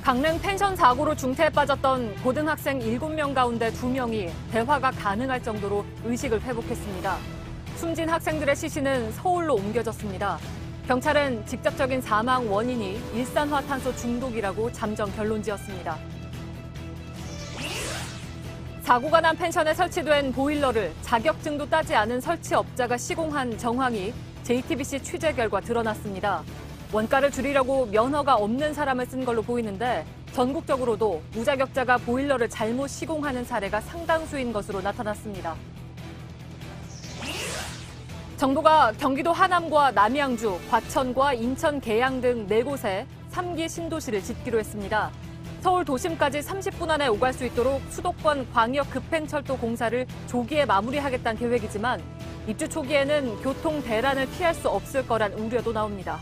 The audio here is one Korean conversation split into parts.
강릉 펜션 사고로 중태에 빠졌던 고등학생 7명 가운데 2명이 대화가 가능할 정도로 의식을 회복했습니다. 숨진 학생들의 시신은 서울로 옮겨졌습니다. 경찰은 직접적인 사망 원인이 일산화탄소 중독이라고 잠정 결론지었습니다. 사고가 난 펜션에 설치된 보일러를 자격증도 따지 않은 설치업자가 시공한 정황이 JTBC 취재 결과 드러났습니다. 원가를 줄이려고 면허가 없는 사람을 쓴 걸로 보이는데 전국적으로도 무자격자가 보일러를 잘못 시공하는 사례가 상당수인 것으로 나타났습니다. 정부가 경기도 하남과 남양주, 과천과 인천 계양 등 4곳에 3기 신도시를 짓기로 했습니다. 서울 도심까지 30분 안에 오갈 수 있도록 수도권 광역 급행철도 공사를 조기에 마무리하겠다는 계획이지만 입주 초기에는 교통 대란을 피할 수 없을 거란 우려도 나옵니다.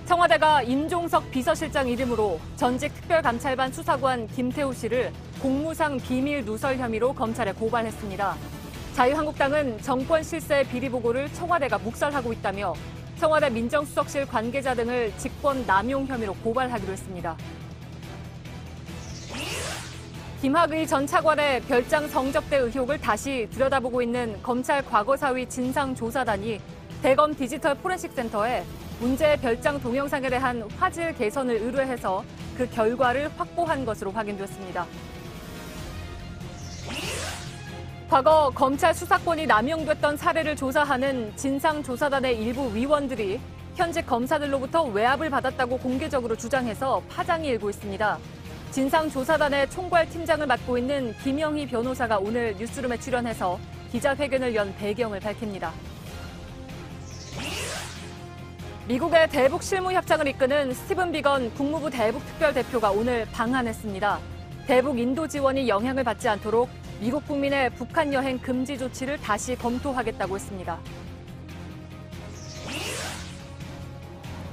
청와대가 임종석 비서실장 이름으로 전직 특별감찰반 수사관 김태우 씨를 공무상 비밀 누설 혐의로 검찰에 고발했습니다. 자유한국당은 정권 실세 비리 보고를 청와대가 묵살하고 있다며 청와대 민정수석실 관계자 등을 직권 남용 혐의로 고발하기로 했습니다. 김학의 전 차관의 별장 성접대 의혹을 다시 들여다보고 있는 검찰 과거사위 진상조사단이 대검 디지털 포렌식 센터에 문제의 별장 동영상에 대한 화질 개선을 의뢰해서 그 결과를 확보한 것으로 확인됐습니다. 과거 검찰 수사권이 남용됐던 사례를 조사하는 진상조사단의 일부 위원들이 현직 검사들로부터 외압을 받았다고 공개적으로 주장해서 파장이 일고 있습니다. 진상조사단의 총괄팀장을 맡고 있는 김영희 변호사가 오늘 뉴스룸에 출연해서 기자회견을 연 배경을 밝힙니다. 미국의 대북 실무 협상을 이끄는 스티븐 비건 국무부 대북특별대표가 오늘 방한했습니다. 대북 인도 지원이 영향을 받지 않도록 미국 국민의 북한 여행 금지 조치를 다시 검토하겠다고 했습니다.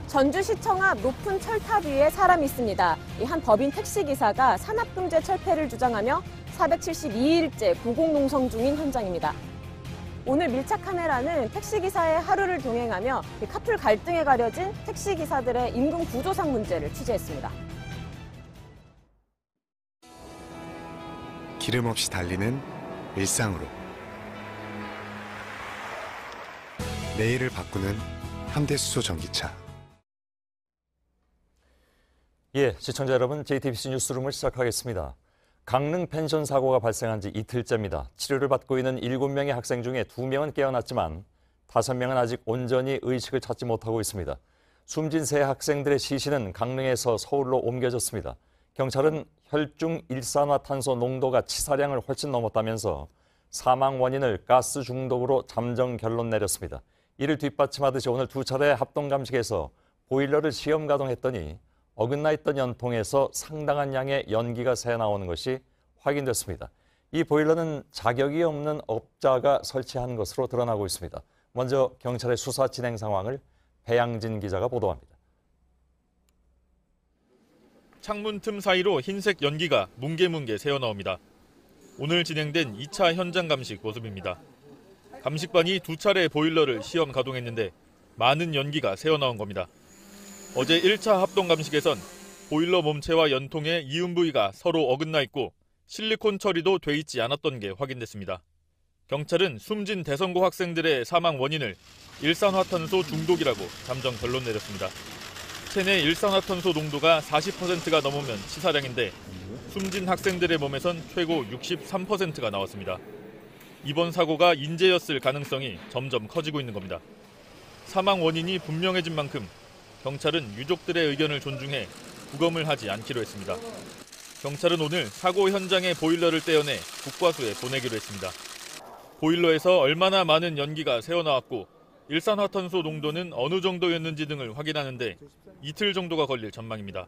전주시청 앞 높은 철탑 위에 사람이 있습니다. 한 법인 택시기사가 산악금제 철폐를 주장하며 472일째 고공농성 중인 현장입니다. 오늘 밀착 카메라는 택시기사의 하루를 동행하며 카풀 갈등에 가려진 택시기사들의 임금 구조상 문제를 취재했습니다. 기름 없이 달리는 일상으로 내일을 바꾸는 현대수소 전기차. 예, 시청자 여러분, JTBC 뉴스룸을 시작하겠습니다. 강릉 펜션 사고가 발생한 지 이틀째입니다. 치료를 받고 있는 7명의 학생 중에 2명은 깨어났지만 5명은 아직 온전히 의식을 찾지 못하고 있습니다. 숨진 세 학생들의 시신은 강릉에서 서울로 옮겨졌습니다. 경찰은 혈중 일산화탄소 농도가 치사량을 훨씬 넘었다면서 사망 원인을 가스 중독으로 잠정 결론 내렸습니다. 이를 뒷받침하듯이 오늘 2차례 합동감식에서 보일러를 시험 가동했더니 어긋나 있던 연통에서 상당한 양의 연기가 새어나오는 것이 확인됐습니다. 이 보일러는 자격이 없는 업자가 설치한 것으로 드러나고 있습니다. 먼저 경찰의 수사 진행 상황을 배양진 기자가 보도합니다. 창문 틈 사이로 흰색 연기가 뭉게뭉게 새어나옵니다. 오늘 진행된 2차 현장 감식 모습입니다. 감식반이 2차례 보일러를 시험 가동했는데 많은 연기가 새어나온 겁니다. 어제 1차 합동 감식에선 보일러 몸체와 연통의 이음 부위가 서로 어긋나 있고 실리콘 처리도 돼 있지 않았던 게 확인됐습니다. 경찰은 숨진 대성고 학생들의 사망 원인을 일산화탄소 중독이라고 잠정 결론 내렸습니다. 체내 일산화탄소 농도가 40%가 넘으면 치사량인데 숨진 학생들의 몸에선 최고 63%가 나왔습니다. 이번 사고가 인재였을 가능성이 점점 커지고 있는 겁니다. 사망 원인이 분명해진 만큼 경찰은 유족들의 의견을 존중해 부검을 하지 않기로 했습니다. 경찰은 오늘 사고 현장의 보일러를 떼어내 국과수에 보내기로 했습니다. 보일러에서 얼마나 많은 연기가 새어나왔고 일산화탄소 농도는 어느 정도였는지 등을 확인하는데 이틀 정도가 걸릴 전망입니다.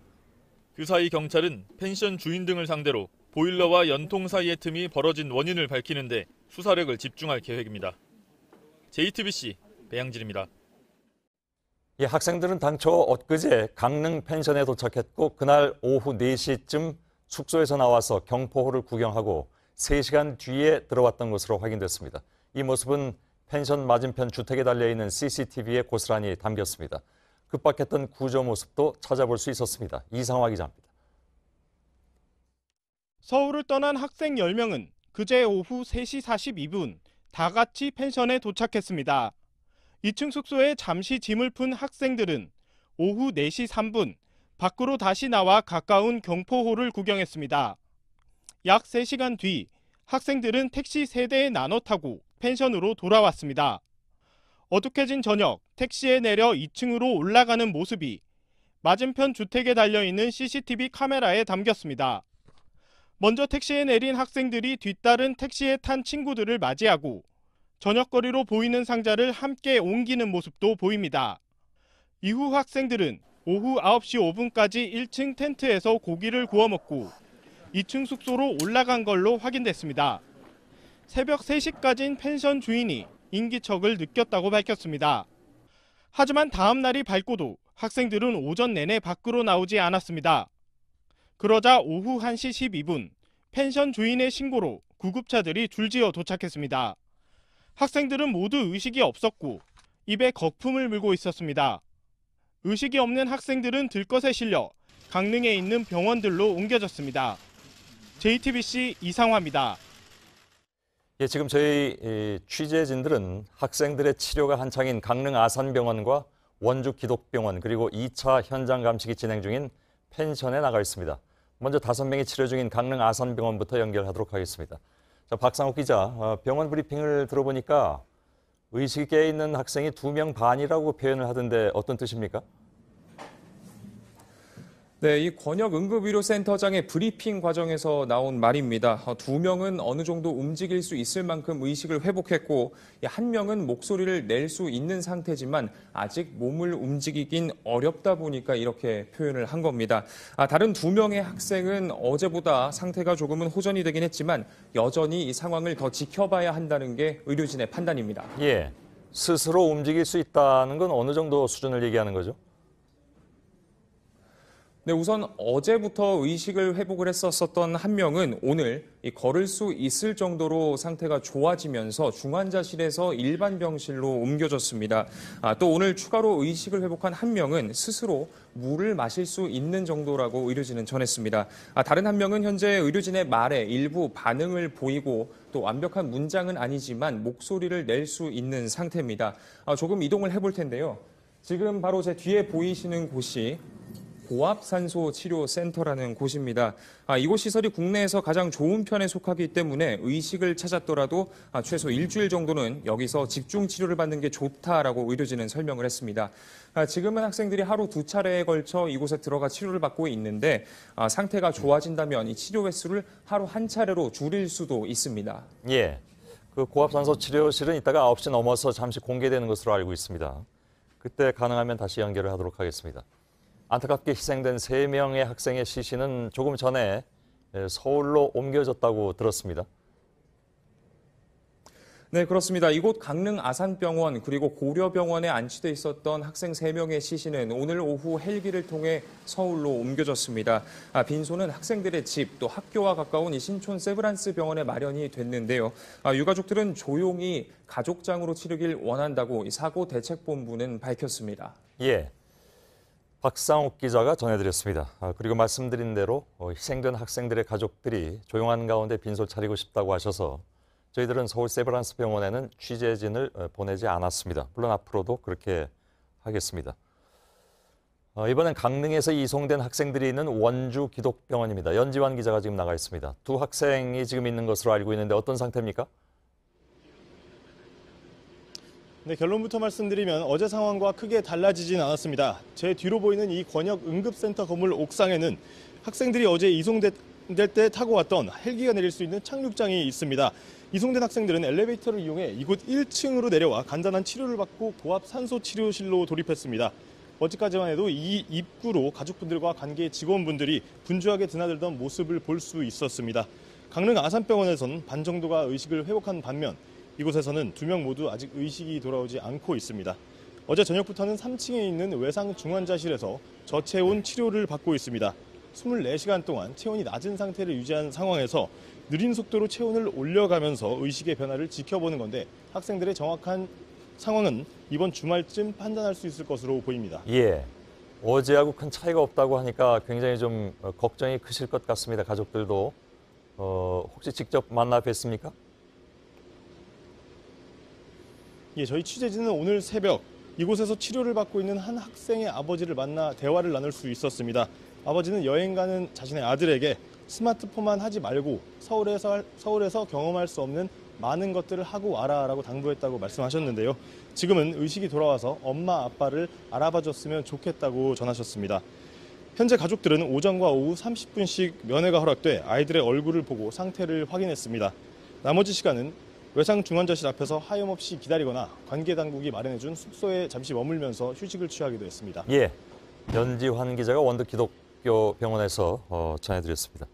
그 사이 경찰은 펜션 주인 등을 상대로 보일러와 연통 사이의 틈이 벌어진 원인을 밝히는데 수사력을 집중할 계획입니다. JTBC 배양진입니다. 이 학생들은 당초 엊그제 강릉 펜션에 도착했고 그날 오후 4시쯤 숙소에서 나와서 경포호를 구경하고 3시간 뒤에 들어왔던 것으로 확인됐습니다. 이 모습은 펜션 맞은편 주택에 달려있는 CCTV에 고스란히 담겼습니다. 급박했던 구조 모습도 찾아볼 수 있었습니다. 이상화 기자입니다. 서울을 떠난 학생 10명은 그제 오후 3시 42분 다 같이 펜션에 도착했습니다. 2층 숙소에 잠시 짐을 푼 학생들은 오후 4시 3분 밖으로 다시 나와 가까운 경포홀을 구경했습니다. 약 3시간 뒤 학생들은 택시 3대에 나눠 타고 펜션으로 돌아왔습니다. 어둑해진 저녁 택시에 내려 2층으로 올라가는 모습이 맞은편 주택에 달려있는 CCTV 카메라에 담겼습니다. 먼저 택시에 내린 학생들이 뒤따른 택시에 탄 친구들을 맞이하고 저녁거리로 보이는 상자를 함께 옮기는 모습도 보입니다. 이후 학생들은 오후 9시 5분까지 1층 텐트에서 고기를 구워 먹고 2층 숙소로 올라간 걸로 확인됐습니다. 새벽 3시까지인 펜션 주인이 인기척을 느꼈다고 밝혔습니다. 하지만 다음 날이 밝고도 학생들은 오전 내내 밖으로 나오지 않았습니다. 그러자 오후 1시 12분 펜션 주인의 신고로 구급차들이 줄지어 도착했습니다. 학생들은 모두 의식이 없었고 입에 거품을 물고 있었습니다. 의식이 없는 학생들은 들것에 실려 강릉에 있는 병원들로 옮겨졌습니다. JTBC 이상화입니다. 예, 지금 저희 취재진들은 학생들의 치료가 한창인 강릉 아산병원과 원주 기독병원 그리고 2차 현장 감식이 진행 중인 펜션에 나가 있습니다. 먼저 5명이 치료 중인 강릉 아산병원부터 연결하도록 하겠습니다. 자, 박상욱 기자, 병원 브리핑을 들어보니까 의식이 깨어있는 학생이 2명 반이라고 표현을 하던데 어떤 뜻입니까? 네, 이 권역응급의료센터장의 브리핑 과정에서 나온 말입니다. 2명은 어느 정도 움직일 수 있을 만큼 의식을 회복했고 1명은 목소리를 낼 수 있는 상태지만 아직 몸을 움직이긴 어렵다 보니까 이렇게 표현을 한 겁니다. 다른 2명의 학생은 어제보다 상태가 조금은 호전이 되긴 했지만 여전히 이 상황을 더 지켜봐야 한다는 게 의료진의 판단입니다. 예, 스스로 움직일 수 있다는 건 어느 정도 수준을 얘기하는 거죠? 네, 우선 어제부터 의식을 회복을 했었던 1명은 오늘 걸을 수 있을 정도로 상태가 좋아지면서 중환자실에서 일반 병실로 옮겨졌습니다. 또 오늘 추가로 의식을 회복한 1명은 스스로 물을 마실 수 있는 정도라고 의료진은 전했습니다. 다른 1명은 현재 의료진의 말에 일부 반응을 보이고 또 완벽한 문장은 아니지만 목소리를 낼 수 있는 상태입니다. 조금 이동을 해볼 텐데요. 지금 바로 제 뒤에 보이시는 곳이 고압산소치료센터라는 곳입니다. 이곳 시설이 국내에서 가장 좋은 편에 속하기 때문에 의식을 찾았더라도 최소 일주일 정도는 여기서 집중 치료를 받는 게 좋다라고 의료진은 설명을 했습니다. 지금은 학생들이 하루 2차례에 걸쳐 이곳에 들어가 치료를 받고 있는데 상태가 좋아진다면 이 치료 횟수를 하루 1차례로 줄일 수도 있습니다. 예, 그 고압산소 치료실은 이따가 9시 넘어서 잠시 공개되는 것으로 알고 있습니다. 그때 가능하면 다시 연결을 하도록 하겠습니다. 안타깝게 희생된 3명의 학생의 시신은 조금 전에 서울로 옮겨졌다고 들었습니다. 네, 그렇습니다. 이곳 강릉 아산병원 그리고 고려병원에 안치돼 있었던 학생 3명의 시신은 오늘 오후 헬기를 통해 서울로 옮겨졌습니다. 빈소는 학생들의 집, 또 학교와 가까운 이 신촌 세브란스 병원에 마련이 됐는데요. 유가족들은 조용히 가족장으로 치르길 원한다고 이 사고대책본부는 밝혔습니다. 예, 박상욱 기자가 전해드렸습니다. 그리고 말씀드린 대로 희생된 학생들의 가족들이 조용한 가운데 빈소 차리고 싶다고 하셔서 저희들은 서울 세브란스 병원에는 취재진을 보내지 않았습니다. 물론 앞으로도 그렇게 하겠습니다. 이번엔 강릉에서 이송된 학생들이 있는 원주 기독병원입니다. 연지환 기자가 지금 나가 있습니다. 2 학생이 지금 있는 것으로 알고 있는데 어떤 상태입니까? 네, 결론부터 말씀드리면 어제 상황과 크게 달라지진 않았습니다. 제 뒤로 보이는 이 권역응급센터 건물 옥상에는 학생들이 어제 이송될 때 타고 왔던 헬기가 내릴 수 있는 착륙장이 있습니다. 이송된 학생들은 엘리베이터를 이용해 이곳 1층으로 내려와 간단한 치료를 받고 고압산소 치료실로 돌입했습니다. 어제까지만 해도 이 입구로 가족분들과 관계 직원분들이 분주하게 드나들던 모습을 볼 수 있었습니다. 강릉 아산병원에서는 반 정도가 의식을 회복한 반면 이곳에서는 2명 모두 아직 의식이 돌아오지 않고 있습니다. 어제 저녁부터는 3층에 있는 외상 중환자실에서 저체온 치료를 받고 있습니다. 24시간 동안 체온이 낮은 상태를 유지한 상황에서 느린 속도로 체온을 올려가면서 의식의 변화를 지켜보는 건데 학생들의 정확한 상황은 이번 주말쯤 판단할 수 있을 것으로 보입니다. 예. 어제하고 큰 차이가 없다고 하니까 굉장히 좀 걱정이 크실 것 같습니다. 가족들도. 혹시 직접 만나 뵀습니까? 예, 저희 취재진은 오늘 새벽 이곳에서 치료를 받고 있는 한 학생의 아버지를 만나 대화를 나눌 수 있었습니다. 아버지는 여행 가는 자신의 아들에게 스마트폰만 하지 말고 서울에서 경험할 수 없는 많은 것들을 하고 와라라고 당부했다고 말씀하셨는데요. 지금은 의식이 돌아와서 엄마 아빠를 알아봐줬으면 좋겠다고 전하셨습니다. 현재 가족들은 오전과 오후 30분씩 면회가 허락돼 아이들의 얼굴을 보고 상태를 확인했습니다. 나머지 시간은 외상중환자실 앞에서 하염없이 기다리거나 관계당국이 마련해준 숙소에 잠시 머물면서 휴식을 취하기도 했습니다. 예. 연지환 기자가 원덕 기독교 병원에서 전해드렸습니다.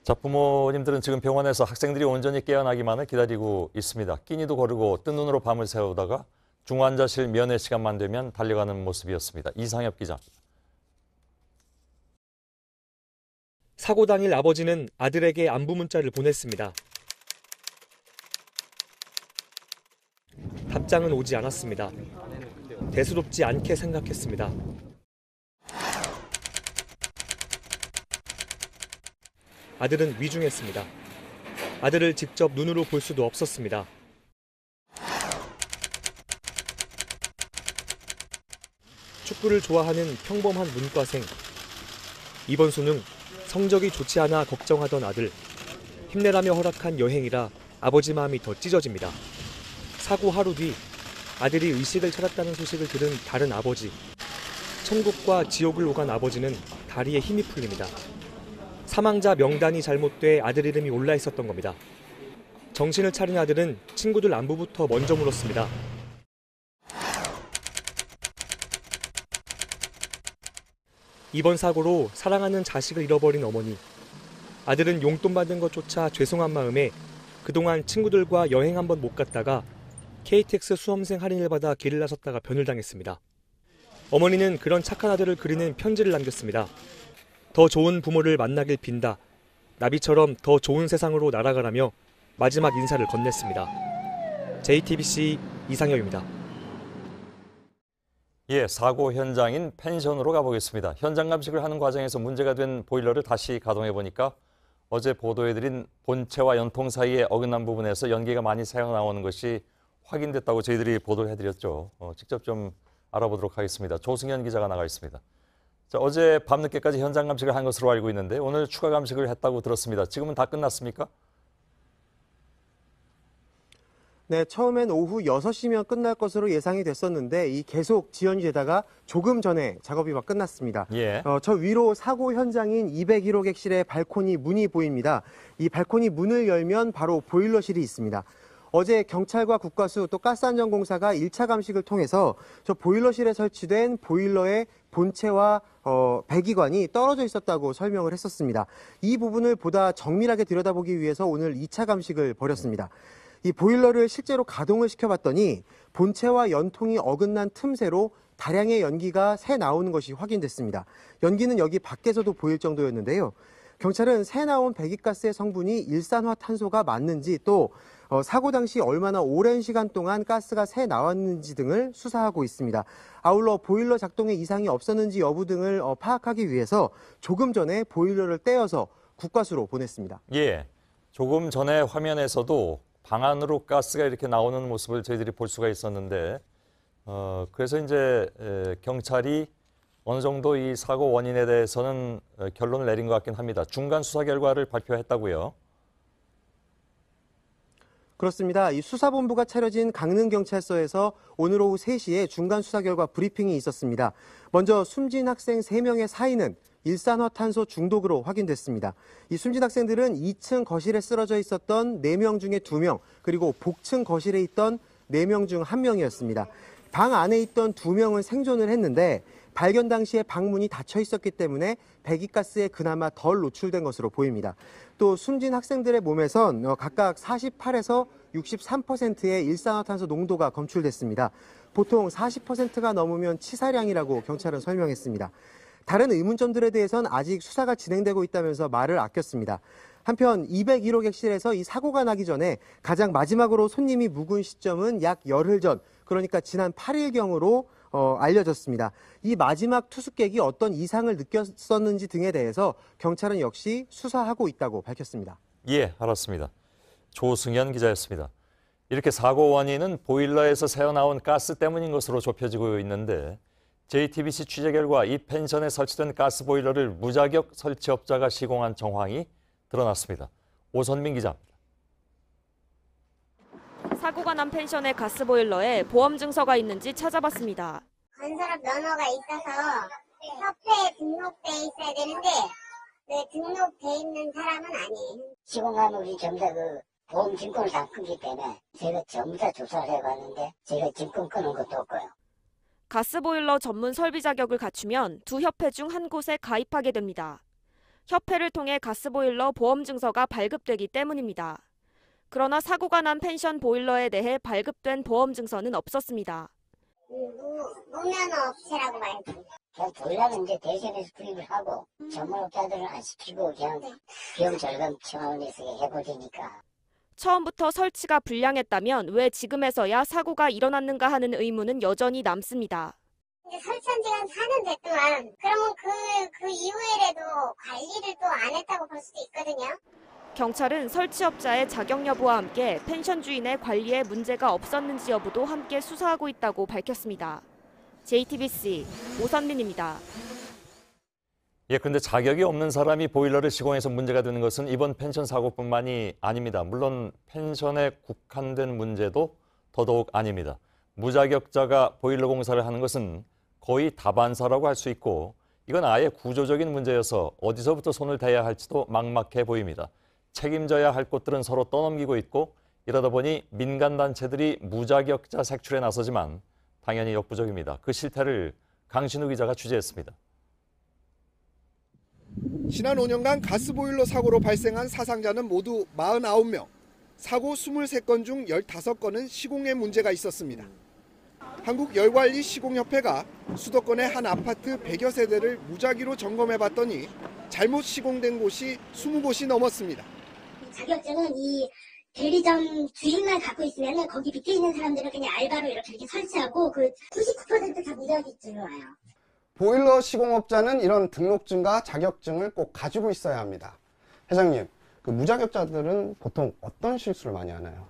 자, 부모님들은 지금 병원에서 학생들이 온전히 깨어나기만을 기다리고 있습니다. 끼니도 거르고 뜬 눈으로 밤을 새우다가 중환자실 면회 시간만 되면 달려가는 모습이었습니다. 이상엽 기자. 사고 당일 아버지는 아들에게 안부 문자를 보냈습니다. 답장은 오지 않았습니다. 대수롭지 않게 생각했습니다. 아들은 위중했습니다. 아들을 직접 눈으로 볼 수도 없었습니다. 축구를 좋아하는 평범한 문과생. 이번 수능 성적이 좋지 않아 걱정하던 아들. 힘내라며 허락한 여행이라 아버지 마음이 더 찢어집니다. 사고 하루 뒤 아들이 의식을 찾았다는 소식을 들은 다른 아버지. 천국과 지옥을 오간 아버지는 다리에 힘이 풀립니다. 사망자 명단이 잘못돼 아들 이름이 올라 있었던 겁니다. 정신을 차린 아들은 친구들 안부부터 먼저 물었습니다. 이번 사고로 사랑하는 자식을 잃어버린 어머니. 아들은 용돈 받은 것조차 죄송한 마음에 그동안 친구들과 여행 한번 못 갔다가 KTX 수험생 할인을 받아 길을 나섰다가 변을 당했습니다. 어머니는 그런 착한 아들을 그리는 편지를 남겼습니다. 더 좋은 부모를 만나길 빈다. 나비처럼 더 좋은 세상으로 날아가라며 마지막 인사를 건넸습니다. JTBC 이상엽입니다. 예, 사고 현장인 펜션으로 가보겠습니다. 현장 감식을 하는 과정에서 문제가 된 보일러를 다시 가동해 보니까 어제 보도해드린 본체와 연통 사이에 어긋난 부분에서 연기가 많이 새어나오는 것이 확인됐다고 저희들이 보도를 해드렸죠. 직접 좀 알아보도록 하겠습니다. 조승현 기자가 나가 있습니다. 자, 어제 밤늦게까지 현장 감식을 한 것으로 알고 있는데 오늘 추가 감식을 했다고 들었습니다. 지금은 다 끝났습니까? 네, 처음엔 오후 6시면 끝날 것으로 예상이 됐었는데 이 계속 지연이 되다가 조금 전에 작업이 막 끝났습니다. 예. 저 위로 사고 현장인 201호 객실의 발코니 문이 보입니다. 이 발코니 문을 열면 바로 보일러실이 있습니다. 어제 경찰과 국가수 또 가스안전공사가 1차 감식을 통해서 저 보일러실에 설치된 보일러의 본체와 배기관이 떨어져 있었다고 설명을 했었습니다. 이 부분을 보다 정밀하게 들여다보기 위해서 오늘 2차 감식을 벌였습니다. 이 보일러를 실제로 가동을 시켜봤더니 본체와 연통이 어긋난 틈새로 다량의 연기가 새 나오는 것이 확인됐습니다. 연기는 여기 밖에서도 보일 정도였는데요. 경찰은 새 나온 배기가스의 성분이 일산화탄소가 맞는지 또 사고 당시 얼마나 오랜 시간 동안 가스가 새 나왔는지 등을 수사하고 있습니다. 아울러 보일러 작동에 이상이 없었는지 여부 등을 파악하기 위해서 조금 전에 보일러를 떼어서 국과수로 보냈습니다. 예, 조금 전에 화면에서도 방 안으로 가스가 이렇게 나오는 모습을 저희들이 볼 수가 있었는데 그래서 이제 경찰이 어느 정도 이 사고 원인에 대해서는 결론을 내린 것 같긴 합니다. 중간 수사 결과를 발표했다고요? 그렇습니다. 이 수사본부가 차려진 강릉경찰서에서 오늘 오후 3시에 중간 수사 결과 브리핑이 있었습니다. 먼저 숨진 학생 3명의 사인은 일산화탄소 중독으로 확인됐습니다. 이 숨진 학생들은 2층 거실에 쓰러져 있었던 4명 중에 2명, 그리고 복층 거실에 있던 4명 중 1명이었습니다. 방 안에 있던 2명은 생존을 했는데 발견 당시에 방문이 닫혀 있었기 때문에 배기가스에 그나마 덜 노출된 것으로 보입니다. 또 숨진 학생들의 몸에선 각각 48에서 63%의 일산화탄소 농도가 검출됐습니다. 보통 40%가 넘으면 치사량이라고 경찰은 설명했습니다. 다른 의문점들에 대해서는 아직 수사가 진행되고 있다면서 말을 아꼈습니다. 한편 201호 객실에서 이 사고가 나기 전에 가장 마지막으로 손님이 묵은 시점은 약 열흘 전, 그러니까 지난 8일경으로 알려졌습니다. 이 마지막 투숙객이 어떤 이상을 느꼈었는지 등에 대해서 경찰은 역시 수사하고 있다고 밝혔습니다. 예, 알았습니다. 조승현 기자였습니다. 이렇게 사고 원인은 보일러에서 새어나온 가스 때문인 것으로 좁혀지고 있는데 JTBC 취재 결과 이 펜션에 설치된 가스 보일러를 무자격 설치업자가 시공한 정황이 드러났습니다. 오선민 기자입니다. 사고가 난 펜션의 가스보일러에 보험 증서가 있는지 찾아봤습니다. 건설업 면허가 있어서 협회에 등록돼 있어야 되는데 등록돼 있는 사람은 아니에요. 시공하면 우리 전부 다 보험 증권을 다 끊기 때문에 제가 전부 다 조사를 해봤는데 제가 증권 끊은 것도 없고요. 가스보일러 전문 설비 자격을 갖추면 두 협회 중 한 곳에 가입하게 됩니다. 협회를 통해 가스보일러 보험 증서가 발급되기 때문입니다. 그러나 사고가 난 펜션 보일러에 대해 발급된 보험 증서는 없었습니다. 무면허 업체라고 말해요. 그냥 보일러는 이제 대전에서 구입을 하고 전문업자들은 안 시키고 그냥 비용 절감 차원에서 해버리니까. 처음부터 설치가 불량했다면 왜 지금에서야 사고가 일어났는가 하는 의문은 여전히 남습니다. 이제 설치한 지가 한 4년 됐더만 그러면 그 이후에라도 관리를 또 안 했다고 볼 수도 있거든요. 경찰은 설치업자의 자격 여부와 함께 펜션 주인의 관리에 문제가 없었는지 여부도 함께 수사하고 있다고 밝혔습니다. JTBC 오선민입니다. 예, 그런데 자격이 없는 사람이 보일러를 시공해서 문제가 되는 것은 이번 펜션 사고뿐만이 아닙니다. 물론 펜션에 국한된 문제도 더더욱 아닙니다. 무자격자가 보일러 공사를 하는 것은 거의 다반사라고 할 수 있고 이건 아예 구조적인 문제여서 어디서부터 손을 대야 할지도 막막해 보입니다. 책임져야 할 곳들은 서로 떠넘기고 있고 이러다 보니 민간단체들이 무자격자 색출에 나서지만 당연히 역부족입니다. 그 실태를 강신우 기자가 취재했습니다. 지난 5년간 가스보일러 사고로 발생한 사상자는 모두 49명, 사고 23건 중 15건은 시공에 문제가 있었습니다. 한국열관리 시공협회가 수도권의 한 아파트 100여 세대를 무작위로 점검해봤더니 잘못 시공된 곳이 20곳이 넘었습니다. 자격증은 이 대리점 주인만 갖고 있으면 거기 밑에 있는 사람들은 그냥 알바로 이렇게 설치하고 99% 다 무자격증이 와요. 보일러 시공업자는 이런 등록증과 자격증을 꼭 가지고 있어야 합니다. 회장님, 무자격자들은 보통 어떤 실수를 많이 하나요?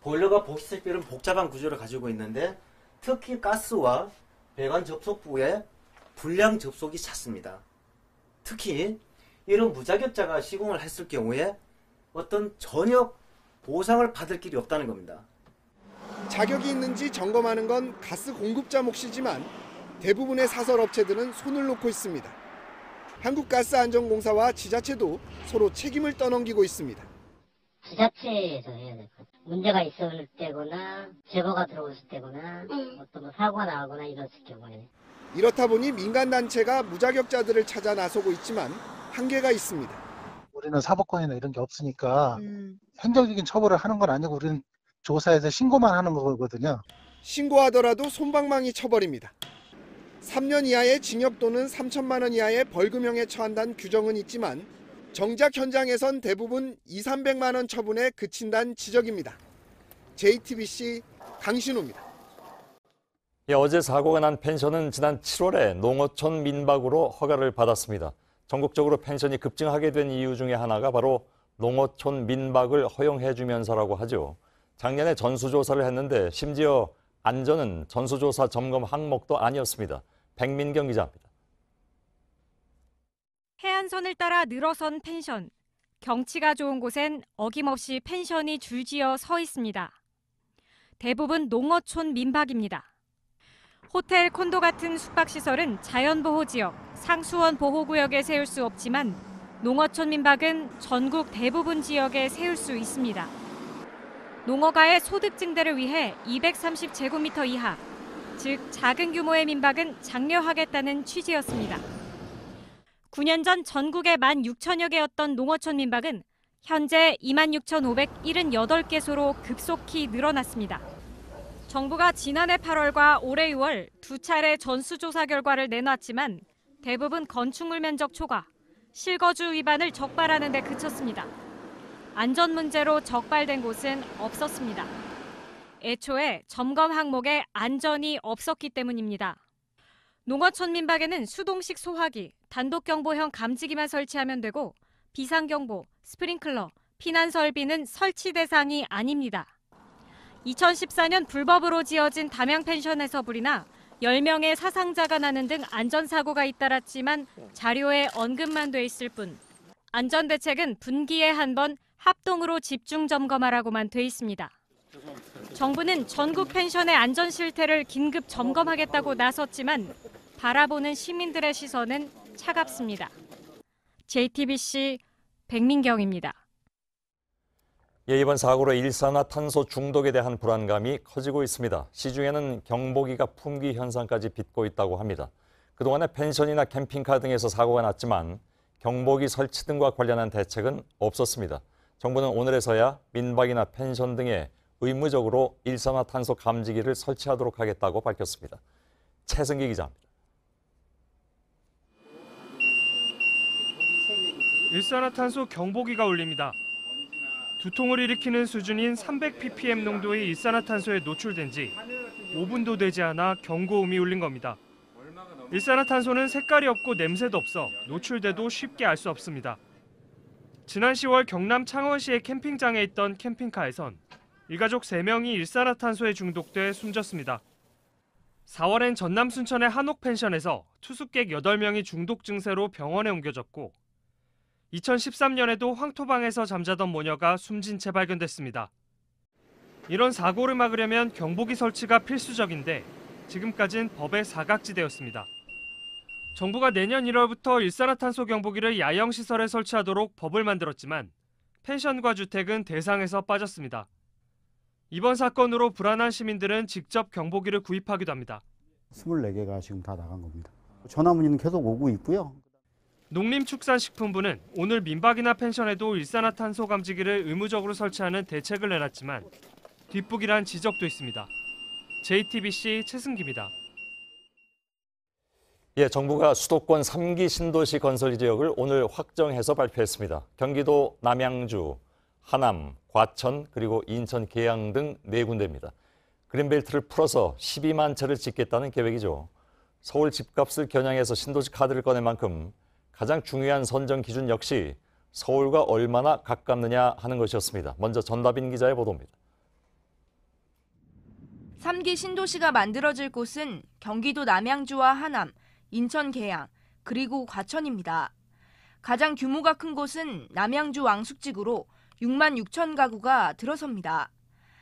보일러가 보시다시피 복잡한 구조를 가지고 있는데 특히 가스와 배관 접속부에 불량 접속이 잦습니다. 특히 이런 무자격자가 시공을 했을 경우에 어떤 전혀 보상을 받을 길이 없다는 겁니다. 자격이 있는지 점검하는 건 가스 공급자 몫이지만 대부분의 사설업체들은 손을 놓고 있습니다. 한국가스안전공사와 지자체도 서로 책임을 떠넘기고 있습니다. 지자체에서 해야 될 것 같아요. 문제가 있을 때거나 제보가 들어왔을 때거나 어떤 사고가 나거나 이랬을 경우에. 이렇다 보니 민간단체가 무자격자들을 찾아 나서고 있지만 한계가 있습니다. 우리는 사법권이나 이런 게 없으니까 행정적인 처벌을 하는 건 아니고 우리는 조사해서 신고만 하는 거거든요. 신고하더라도 솜방망이 처벌입니다. 3년 이하의 징역 또는 3천만 원 이하의 벌금형에 처한다는 규정은 있지만 정작 현장에선 대부분 200~300만 원 처분에 그친다는 지적입니다. JTBC 강신우입니다. 예, 어제 사고가 난 펜션은 지난 7월에 농어촌 민박으로 허가를 받았습니다. 전국적으로 펜션이 급증하게 된 이유 중에 하나가 바로 농어촌 민박을 허용해주면서라고 하죠. 작년에 전수조사를 했는데 심지어 안전은 전수조사 점검 항목도 아니었습니다. 백민경 기자입니다. 해안선을 따라 늘어선 펜션. 경치가 좋은 곳엔 어김없이 펜션이 줄지어 서 있습니다. 대부분 농어촌 민박입니다. 호텔, 콘도 같은 숙박시설은 자연보호지역, 상수원 보호구역에 세울 수 없지만 농어촌 민박은 전국 대부분 지역에 세울 수 있습니다. 농어가의 소득 증대를 위해 230제곱미터 이하, 즉 작은 규모의 민박은 장려하겠다는 취지였습니다. 9년 전 전국에 16,000여 개였던 농어촌 민박은 현재 26,578개소로 급속히 늘어났습니다. 정부가 지난해 8월과 올해 6월 두 차례 전수조사 결과를 내놨지만 대부분 건축물 면적 초과, 실거주 위반을 적발하는 데 그쳤습니다. 안전 문제로 적발된 곳은 없었습니다. 애초에 점검 항목에 안전이 없었기 때문입니다. 농어촌 민박에는 수동식 소화기, 단독경보형 감지기만 설치하면 되고 비상경보, 스프링클러, 피난 설비는 설치 대상이 아닙니다. 2014년 불법으로 지어진 담양 펜션에서 불이나 10명의 사상자가 나는 등 안전사고가 잇따랐지만 자료에 언급만 돼 있을 뿐 안전대책은 분기에 한 번 합동으로 집중 점검하라고만 돼 있습니다. 정부는 전국 펜션의 안전 실태를 긴급 점검하겠다고 나섰지만 바라보는 시민들의 시선은 차갑습니다. JTBC 백민경입니다. 예, 이번 사고로 일산화탄소 중독에 대한 불안감이 커지고 있습니다. 시중에는 경보기가 품귀 현상까지 빚고 있다고 합니다. 그동안에 펜션이나 캠핑카 등에서 사고가 났지만 경보기 설치 등과 관련한 대책은 없었습니다. 정부는 오늘에서야 민박이나 펜션 등에 의무적으로 일산화탄소 감지기를 설치하도록 하겠다고 밝혔습니다. 최승기 기자입니다. 일산화탄소 경보기가 울립니다. 두통을 일으키는 수준인 300ppm 농도의 일산화탄소에 노출된 지 5분도 되지 않아 경고음이 울린 겁니다. 일산화탄소는 색깔이 없고 냄새도 없어 노출돼도 쉽게 알 수 없습니다. 지난 10월 경남 창원시의 캠핑장에 있던 캠핑카에선 일가족 3명이 일산화탄소에 중독돼 숨졌습니다. 4월엔 전남 순천의 한옥 펜션에서 투숙객 8명이 중독 증세로 병원에 옮겨졌고 2013년에도 황토방에서 잠자던 모녀가 숨진 채 발견됐습니다. 이런 사고를 막으려면 경보기 설치가 필수적인데 지금까지는 법의 사각지대였습니다. 정부가 내년 1월부터 일산화탄소 경보기를 야영시설에 설치하도록 법을 만들었지만 펜션과 주택은 대상에서 빠졌습니다. 이번 사건으로 불안한 시민들은 직접 경보기를 구입하기도 합니다. 24개가 지금 다 나간 겁니다. 전화 문의는 계속 오고 있고요. 농림축산식품부는 오늘 민박이나 펜션에도 일산화탄소 감지기를 의무적으로 설치하는 대책을 내놨지만 뒷북이란 지적도 있습니다. JTBC 최승기입니다. 예, 정부가 수도권 3기 신도시 건설 지역을 오늘 확정해서 발표했습니다. 경기도 남양주, 하남, 과천, 그리고 인천 계양 등 4군데입니다. 그린벨트를 풀어서 12만 채를 짓겠다는 계획이죠. 서울 집값을 겨냥해서 신도시 카드를 꺼낸 만큼 가장 중요한 선정 기준 역시 서울과 얼마나 가깝느냐 하는 것이었습니다. 먼저 전다빈 기자의 보도입니다. 3기 신도시가 만들어질 곳은 경기도 남양주와 하남, 인천 계양, 그리고 과천입니다. 가장 규모가 큰 곳은 남양주 왕숙지구로 6만 6천 가구가 들어섭니다.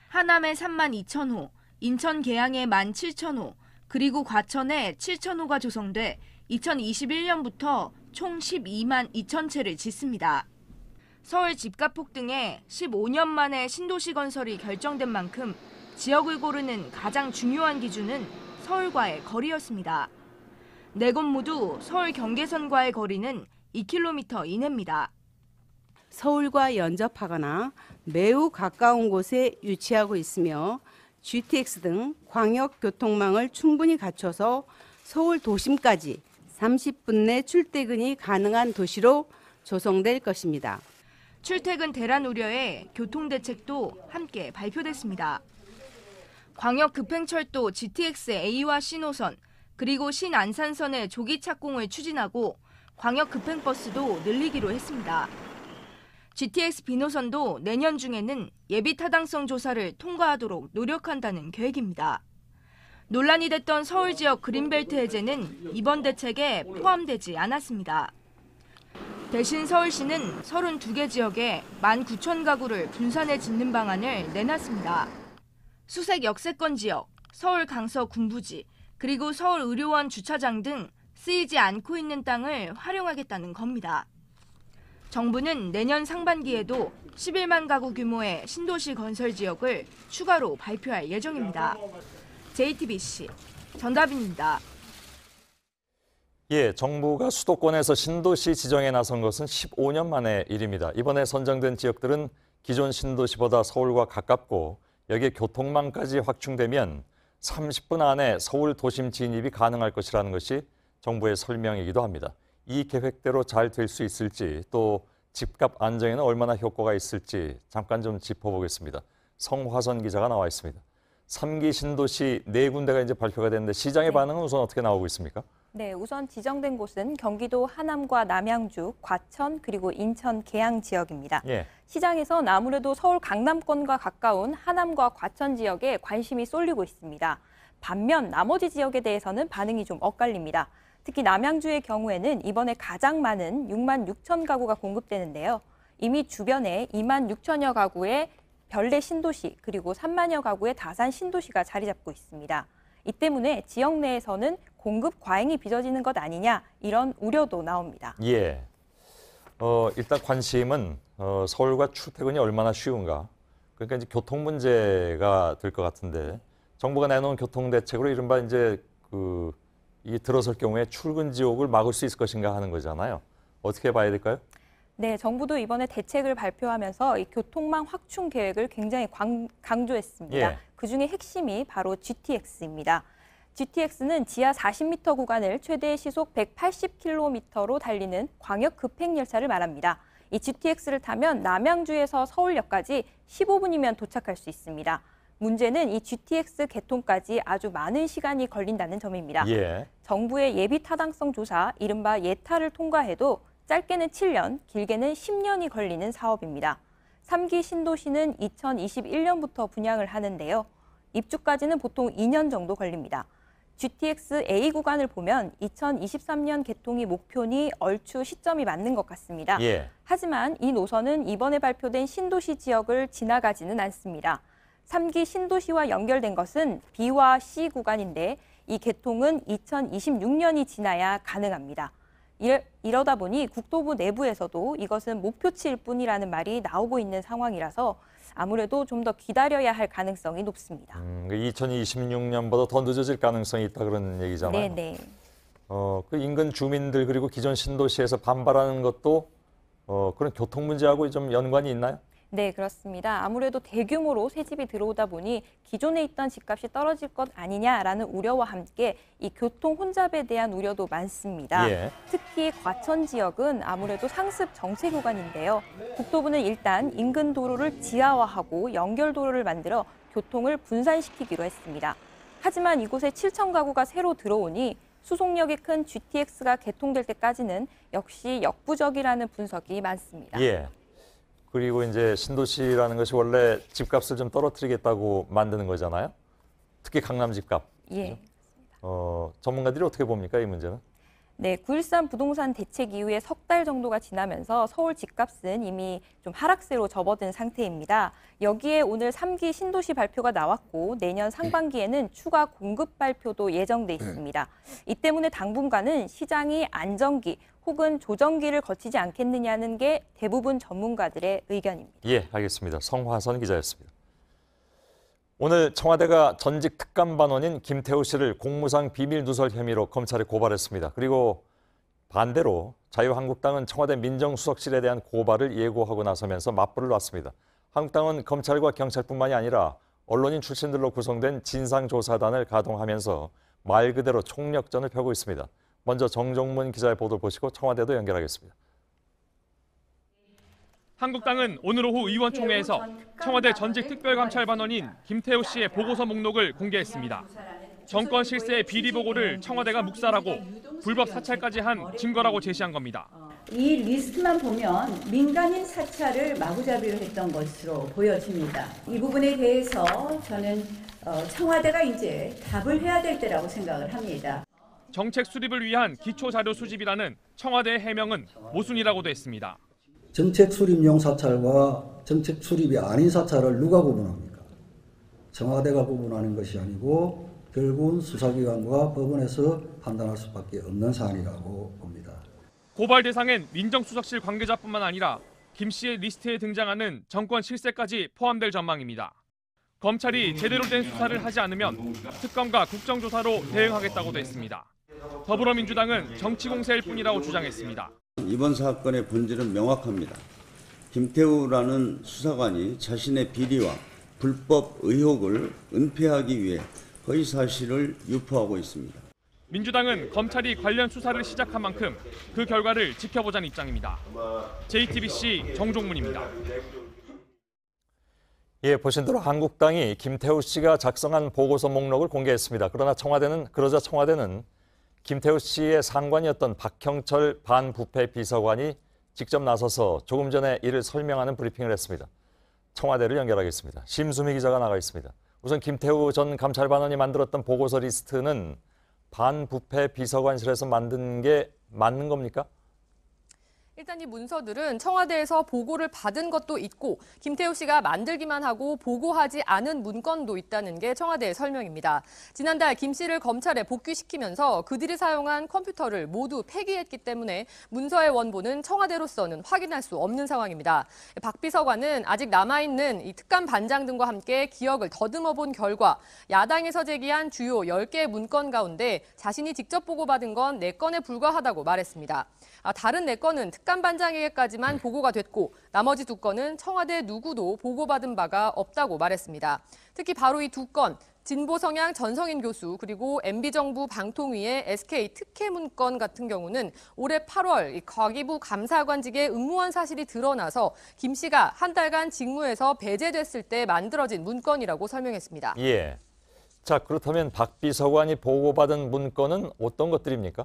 하남에 3만 2천 호, 인천 계양에 1만 7천 호, 그리고 과천에 7천 호가 조성돼 2021년부터 총 12만 2천 채를 짓습니다. 서울 집값 폭등에 15년 만에 신도시 건설이 결정된 만큼 지역을 고르는 가장 중요한 기준은 서울과의 거리였습니다. 4곳 모두 서울 경계선과의 거리는 2km 이내입니다. 서울과 연접하거나 매우 가까운 곳에 위치하고 있으며 GTX 등 광역교통망을 충분히 갖춰서 서울 도심까지 30분 내 출퇴근이 가능한 도시로 조성될 것입니다. 출퇴근 대란 우려에 교통대책도 함께 발표됐습니다. 광역급행철도 GTX A와 C노선, 그리고 신안산선의 조기 착공을 추진하고 광역급행버스도 늘리기로 했습니다. GTX B노선도 내년 중에는 예비 타당성 조사를 통과하도록 노력한다는 계획입니다. 논란이 됐던 서울 지역 그린벨트 해제는 이번 대책에 포함되지 않았습니다. 대신 서울시는 32개 지역에 19,000가구를 분산해 짓는 방안을 내놨습니다. 수색 역세권 지역, 서울 강서 군부지, 그리고 서울 의료원 주차장 등 쓰이지 않고 있는 땅을 활용하겠다는 겁니다. 정부는 내년 상반기에도 11만 가구 규모의 신도시 건설 지역을 추가로 발표할 예정입니다. JTBC 전다빈입니다. 예, 정부가 수도권에서 신도시 지정에 나선 것은 15년 만의 일입니다. 이번에 선정된 지역들은 기존 신도시보다 서울과 가깝고 여기에 교통망까지 확충되면 30분 안에 서울 도심 진입이 가능할 것이라는 것이 정부의 설명이기도 합니다. 이 계획대로 잘 될 수 있을지 또 집값 안정에는 얼마나 효과가 있을지 잠깐 좀 짚어보겠습니다. 성화선 기자가 나와 있습니다. 3기 신도시 4군데가 이제 발표가 됐는데 시장의 반응은 우선 어떻게 나오고 있습니까? 네, 우선 지정된 곳은 경기도 하남과 남양주, 과천, 그리고 인천 계양 지역입니다. 예. 시장에선 아무래도 서울 강남권과 가까운 하남과 과천 지역에 관심이 쏠리고 있습니다. 반면 나머지 지역에 대해서는 반응이 좀 엇갈립니다. 특히 남양주의 경우에는 이번에 가장 많은 6만 6천 가구가 공급되는데요. 이미 주변에 2만 6천여 가구의 별내 신도시 그리고 3만여 가구의 다산 신도시가 자리 잡고 있습니다. 이 때문에 지역 내에서는 공급 과잉이 빚어지는 것 아니냐 이런 우려도 나옵니다. 예. 일단 관심은 서울과 출퇴근이 얼마나 쉬운가. 그러니까 이제 교통 문제가 될 것 같은데 정부가 내놓은 교통 대책으로 이른바 이제 이 들어설 경우에 출근 지옥을 막을 수 있을 것인가 하는 거잖아요. 어떻게 봐야 될까요? 네, 정부도 이번에 대책을 발표하면서 이 교통망 확충 계획을 굉장히 강조했습니다. 예. 그중에 핵심이 바로 GTX입니다. GTX는 지하 40m 구간을 최대 시속 180km로 달리는 광역 급행열차를 말합니다. 이 GTX를 타면 남양주에서 서울역까지 15분이면 도착할 수 있습니다. 문제는 이 GTX 개통까지 아주 많은 시간이 걸린다는 점입니다. 예. 정부의 예비 타당성 조사, 이른바 예타를 통과해도 짧게는 7년, 길게는 10년이 걸리는 사업입니다. 3기 신도시는 2021년부터 분양을 하는데요. 입주까지는 보통 2년 정도 걸립니다. GTX A 구간을 보면 2023년 개통이 목표니 얼추 시점이 맞는 것 같습니다. 예. 하지만 이 노선은 이번에 발표된 신도시 지역을 지나가지는 않습니다. 3기 신도시와 연결된 것은 B와 C 구간인데 이 개통은 2026년이 지나야 가능합니다. 이러다 보니 국토부 내부에서도 이것은 목표치일 뿐이라는 말이 나오고 있는 상황이라서 아무래도 좀 더 기다려야 할 가능성이 높습니다. 2026년보다 더 늦어질 가능성이 있다 그런 얘기잖아요. 네. 그 인근 주민들 그리고 기존 신도시에서 반발하는 것도 그런 교통 문제하고 좀 연관이 있나요? 네, 그렇습니다. 아무래도 대규모로 새집이 들어오다 보니 기존에 있던 집값이 떨어질 것 아니냐라는 우려와 함께 이 교통 혼잡에 대한 우려도 많습니다. 예. 특히 과천 지역은 아무래도 상습 정체 구간인데요. 국토부는 일단 인근 도로를 지하화하고 연결 도로를 만들어 교통을 분산시키기로 했습니다. 하지만 이곳에 7천 가구가 새로 들어오니 수송력이 큰 GTX가 개통될 때까지는 역시 역부족이라는 분석이 많습니다. 예. 그리고 이제 신도시라는 것이 원래 집값을 좀 떨어뜨리겠다고 만드는 거잖아요. 특히 강남 집값. 예. 전문가들이 어떻게 봅니까, 이 문제는? 네, 9.13 부동산 대책 이후에 석 달 정도가 지나면서 서울 집값은 이미 좀 하락세로 접어든 상태입니다. 여기에 오늘 3기 신도시 발표가 나왔고 내년 상반기에는 추가 공급 발표도 예정돼 있습니다. 이 때문에 당분간은 시장이 안정기 혹은 조정기를 거치지 않겠느냐는 게 대부분 전문가들의 의견입니다. 예, 알겠습니다. 성화선 기자였습니다. 오늘 청와대가 전직 특감반원인 김태우 씨를 공무상 비밀 누설 혐의로 검찰에 고발했습니다. 그리고 반대로 자유한국당은 청와대 민정수석실에 대한 고발을 예고하고 나서면서 맞불을 놨습니다. 한국당은 검찰과 경찰뿐만이 아니라 언론인 출신들로 구성된 진상조사단을 가동하면서 말 그대로 총력전을 펴고 있습니다. 먼저 정종문 기자의 보도를 보시고 청와대도 연결하겠습니다. 한국당은 오늘 오후 의원총회에서 청와대 전직 특별감찰반원인 김태우 씨의 보고서 목록을 공개했습니다. 정권 실세의 비리 보고를 청와대가 묵살하고 불법 사찰까지 한 증거라고 제시한 겁니다. 이 리스트만 보면 민간인 사찰을 마구잡이로 했던 것으로 보여집니다. 이 부분에 대해서 저는 청와대가 이제 답을 해야 될 때라고 생각을 합니다. 정책 수립을 위한 기초자료 수집이라는 청와대의 해명은 모순이라고도 했습니다. 정책 수립용 사찰과 정책 수립이 아닌 사찰을 누가 구분합니까? 청와대가 구분하는 것이 아니고 결국은 수사기관과 법원에서 판단할 수밖에 없는 사안이라고 봅니다. 고발 대상엔 민정수석실 관계자뿐만 아니라 김 씨의 리스트에 등장하는 정권 실세까지 포함될 전망입니다. 검찰이 제대로 된 수사를 하지 않으면 특검과 국정조사로 대응하겠다고도 했습니다. 더불어민주당은 정치공세일 뿐이라고 주장했습니다. 이번 사건의 본질은 명확합니다. 김태우라는 수사관이 자신의 비리와 불법 의혹을 은폐하기 위해 허위 사실을 유포하고 있습니다. 민주당은 검찰이 관련 수사를 시작한 만큼 그 결과를 지켜보자는 입장입니다. JTBC 정종문입니다. 예, 보신 대로 한국당이 김태우 씨가 작성한 보고서 목록을 공개했습니다. 그러자 청와대는 김태우 씨의 상관이었던 박형철 반부패 비서관이 직접 나서서 조금 전에 이를 설명하는 브리핑을 했습니다. 청와대를 연결하겠습니다. 심수미 기자가 나가 있습니다. 우선 김태우 전 감찰반원이 만들었던 보고서 리스트는 반부패 비서관실에서 만든 게 맞는 겁니까? 일단 이 문서들은 청와대에서 보고를 받은 것도 있고 김태우 씨가 만들기만 하고 보고하지 않은 문건도 있다는 게 청와대의 설명입니다. 지난달 김 씨를 검찰에 복귀시키면서 그들이 사용한 컴퓨터를 모두 폐기했기 때문에 문서의 원본은 청와대로서는 확인할 수 없는 상황입니다. 박 비서관은 아직 남아있는 이 특감 반장 등과 함께 기억을 더듬어 본 결과 야당에서 제기한 주요 10개의 문건 가운데 자신이 직접 보고받은 건 4건에 불과하다고 말했습니다. 다른 4건은 특감 반장에게까지만 보고가 됐고 나머지 2건은 청와대 누구도 보고받은 바가 없다고 말했습니다. 특히 바로 이 2건, 진보 성향 전성인 교수 그리고 MB정부 방통위의 SK 특혜 문건 같은 경우는 올해 8월 이 과기부 감사관직에 응모한 사실이 드러나서 김 씨가 한 달간 직무에서 배제됐을 때 만들어진 문건이라고 설명했습니다. 예. 자, 그렇다면 박 비서관이 보고받은 문건은 어떤 것들입니까?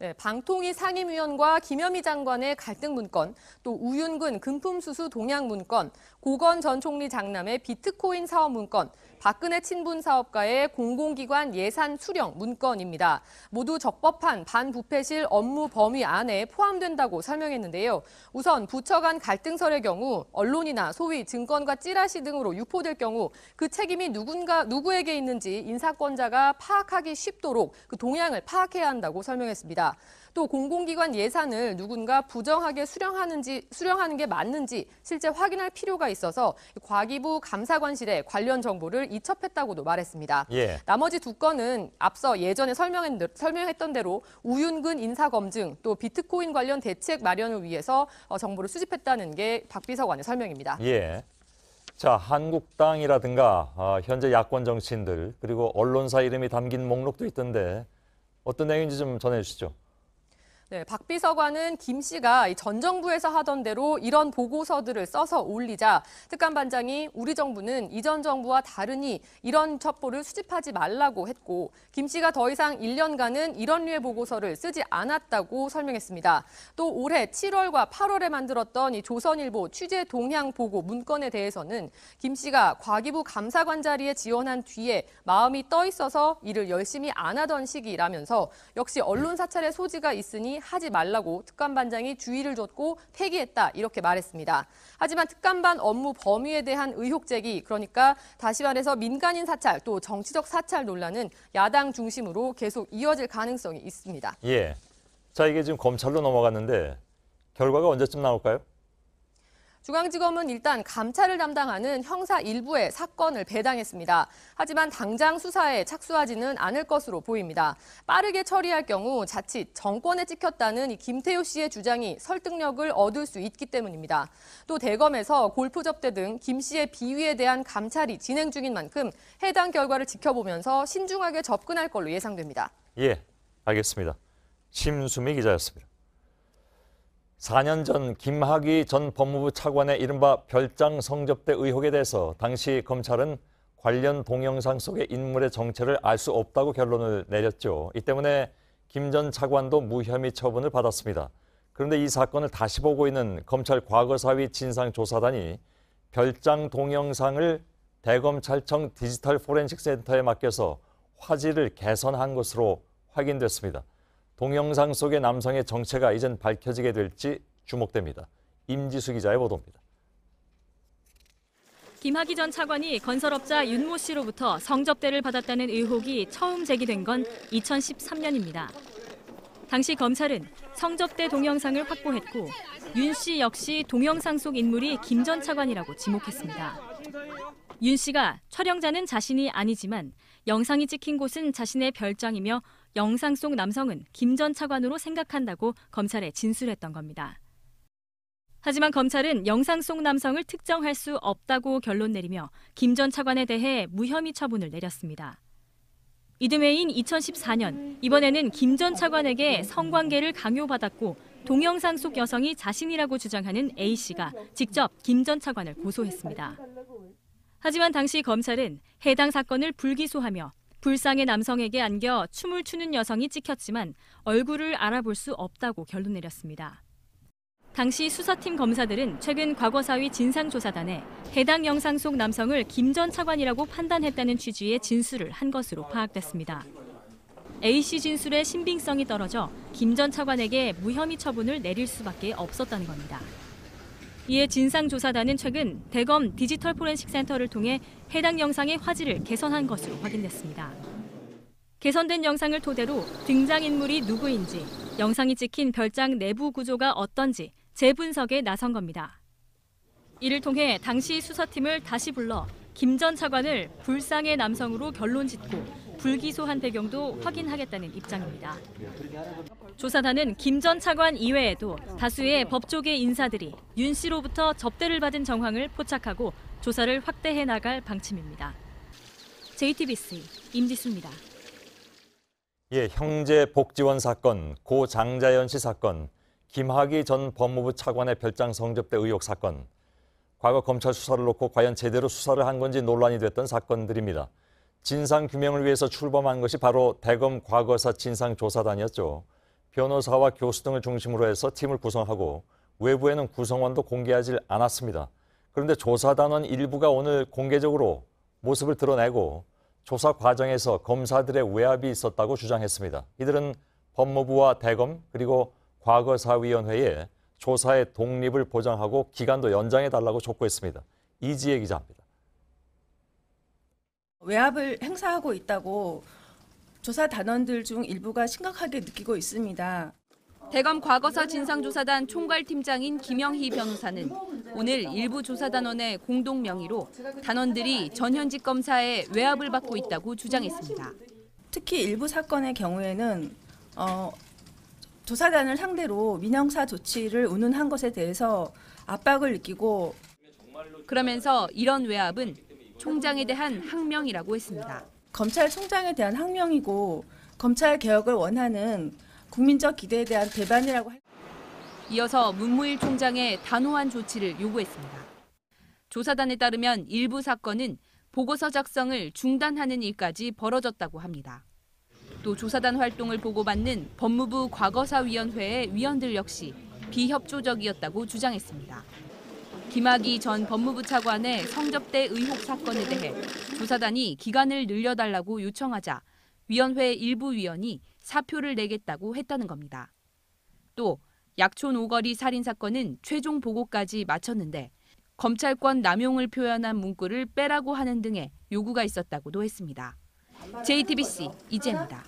네, 방통위 상임위원과 김현미 장관의 갈등 문건, 또 우윤근 금품수수 동향 문건, 고건 전 총리 장남의 비트코인 사업 문건, 박근혜 친분 사업가의 공공기관 예산 수령 문건입니다. 모두 적법한 반부패실 업무 범위 안에 포함된다고 설명했는데요. 우선 부처 간 갈등설의 경우 언론이나 소위 증권과 찌라시 등으로 유포될 경우 그 책임이 누구에게 있는지 인사권자가 파악하기 쉽도록 그 동향을 파악해야 한다고 설명했습니다. 또 공공기관 예산을 누군가 부정하게 수령하는 게 맞는지 실제 확인할 필요가 있어서 과기부 감사관실에 관련 정보를 이첩했다고도 말했습니다. 예. 나머지 2건은 앞서 예전에 설명했던 대로 우윤근 인사검증 또 비트코인 관련 대책 마련을 위해서 정보를 수집했다는 게 박 비서관의 설명입니다. 예. 자, 한국당이라든가 현재 야권 정치인들 그리고 언론사 이름이 담긴 목록도 있던데 어떤 내용인지 좀 전해주시죠. 네, 박 비서관은 김 씨가 전 정부에서 하던 대로 이런 보고서들을 써서 올리자 특감 반장이 우리 정부는 이전 정부와 다르니 이런 첩보를 수집하지 말라고 했고 김 씨가 더 이상 1년간은 이런 류의 보고서를 쓰지 않았다고 설명했습니다. 또 올해 7월과 8월에 만들었던 이 조선일보 취재 동향 보고 문건에 대해서는 김 씨가 과기부 감사관 자리에 지원한 뒤에 마음이 떠 있어서 일을 열심히 안 하던 시기라면서 역시 언론 사찰의 소지가 있으니 하지 말라고 특감반장이 주의를 줬고 폐기했다 이렇게 말했습니다. 하지만 특감반 업무 범위에 대한 의혹 제기, 그러니까 다시 말해서 민간인 사찰 또 정치적 사찰 논란은 야당 중심으로 계속 이어질 가능성이 있습니다. 예. 자, 이게 지금 검찰로 넘어갔는데 결과가 언제쯤 나올까요? 중앙지검은 일단 감찰을 담당하는 형사 일부에 사건을 배당했습니다. 하지만 당장 수사에 착수하지는 않을 것으로 보입니다. 빠르게 처리할 경우 자칫 정권에 찍혔다는 이 김태우 씨의 주장이 설득력을 얻을 수 있기 때문입니다. 또 대검에서 골프 접대 등 김 씨의 비위에 대한 감찰이 진행 중인 만큼 해당 결과를 지켜보면서 신중하게 접근할 걸로 예상됩니다. 예, 알겠습니다. 심수미 기자였습니다. 4년 전 김학의 전 법무부 차관의 이른바 별장 성접대 의혹에 대해서 당시 검찰은 관련 동영상 속의 인물의 정체를 알 수 없다고 결론을 내렸죠. 이 때문에 김 전 차관도 무혐의 처분을 받았습니다. 그런데 이 사건을 다시 보고 있는 검찰 과거사위 진상조사단이 별장 동영상을 대검찰청 디지털 포렌식 센터에 맡겨서 화질을 개선한 것으로 확인됐습니다. 동영상 속의 남성의 정체가 이젠 밝혀지게 될지 주목됩니다. 임지수 기자의 보도입니다. 김학의 전 차관이 건설업자 윤모 씨로부터 성접대를 받았다는 의혹이 처음 제기된 건 2013년입니다. 당시 검찰은 성접대 동영상을 확보했고 윤 씨 역시 동영상 속 인물이 김 전 차관이라고 지목했습니다. 윤 씨가 촬영자는 자신이 아니지만 영상이 찍힌 곳은 자신의 별장이며 영상 속 남성은 김 전 차관으로 생각한다고 검찰에 진술했던 겁니다. 하지만 검찰은 영상 속 남성을 특정할 수 없다고 결론 내리며 김 전 차관에 대해 무혐의 처분을 내렸습니다. 이듬해인 2014년, 이번에는 김 전 차관에게 성관계를 강요받았고 동영상 속 여성이 자신이라고 주장하는 A씨가 직접 김 전 차관을 고소했습니다. 하지만 당시 검찰은 해당 사건을 불기소하며 불상의 남성에게 안겨 춤을 추는 여성이 찍혔지만 얼굴을 알아볼 수 없다고 결론 내렸습니다. 당시 수사팀 검사들은 최근 과거사위 진상조사단에 해당 영상 속 남성을 김 전 차관이라고 판단했다는 취지의 진술을 한 것으로 파악됐습니다. A씨 진술의 신빙성이 떨어져 김 전 차관에게 무혐의 처분을 내릴 수밖에 없었다는 겁니다. 이에 진상조사단은 최근 대검 디지털 포렌식 센터를 통해 해당 영상의 화질을 개선한 것으로 확인됐습니다. 개선된 영상을 토대로 등장인물이 누구인지, 영상이 찍힌 별장 내부 구조가 어떤지 재분석에 나선 겁니다. 이를 통해 당시 수사팀을 다시 불러 김 전 차관을 불상의 남성으로 결론짓고 불기소한 배경도 확인하겠다는 입장입니다. 조사단은 김 전 차관 이외에도 다수의 법조계 인사들이 윤 씨로부터 접대를 받은 정황을 포착하고 조사를 확대해 나갈 방침입니다. JTBC 임지수입니다. 예, 형제 복지원 사건, 고 장자연 씨 사건, 김학의 전 법무부 차관의 별장 성접대 의혹 사건. 과거 검찰 수사를 놓고 과연 제대로 수사를 한 건지 논란이 됐던 사건들입니다. 진상규명을 위해서 출범한 것이 바로 대검 과거사 진상조사단이었죠. 변호사와 교수 등을 중심으로 해서 팀을 구성하고 외부에는 구성원도 공개하지 않았습니다. 그런데 조사단원 일부가 오늘 공개적으로 모습을 드러내고 조사 과정에서 검사들의 외압이 있었다고 주장했습니다. 이들은 법무부와 대검 그리고 과거사위원회에 조사의 독립을 보장하고 기간도 연장해달라고 촉구했습니다. 이지혜 기자입니다. 외압을 행사하고 있다고 조사 단원들 중 일부가 심각하게 느끼고 있습니다. 대검 과거사 진상조사단 총괄팀장인 김영희 변호사는 오늘 일부 조사단원의 공동 명의로 단원들이 전현직 검사의 외압을 받고 있다고 주장했습니다. 특히 일부 사건의 경우에는 조사단을 상대로 민형사 조치를 운운한 것에 대해서 압박을 느끼고 그러면서 이런 외압은 총장에 대한 항명이라고 했습니다. 검찰총장에 대한 항명이고 검찰 개혁을 원하는 국민적 기대에 대한 배반이라고 이어서 문무일 총장의 단호한 조치를 요구했습니다. 조사단에 따르면 일부 사건은 보고서 작성을 중단하는 일까지 벌어졌다고 합니다. 또 조사단 활동을 보고받는 법무부 과거사위원회의 위원들 역시 비협조적이었다고 주장했습니다. 김학의 전 법무부 차관의 성접대 의혹 사건에 대해 조사단이 기간을 늘려달라고 요청하자 위원회 일부 위원이 사표를 내겠다고 했다는 겁니다. 또 약촌 오거리 살인 사건은 최종 보고까지 마쳤는데 검찰권 남용을 표현한 문구를 빼라고 하는 등의 요구가 있었다고도 했습니다. JTBC 이재입니다.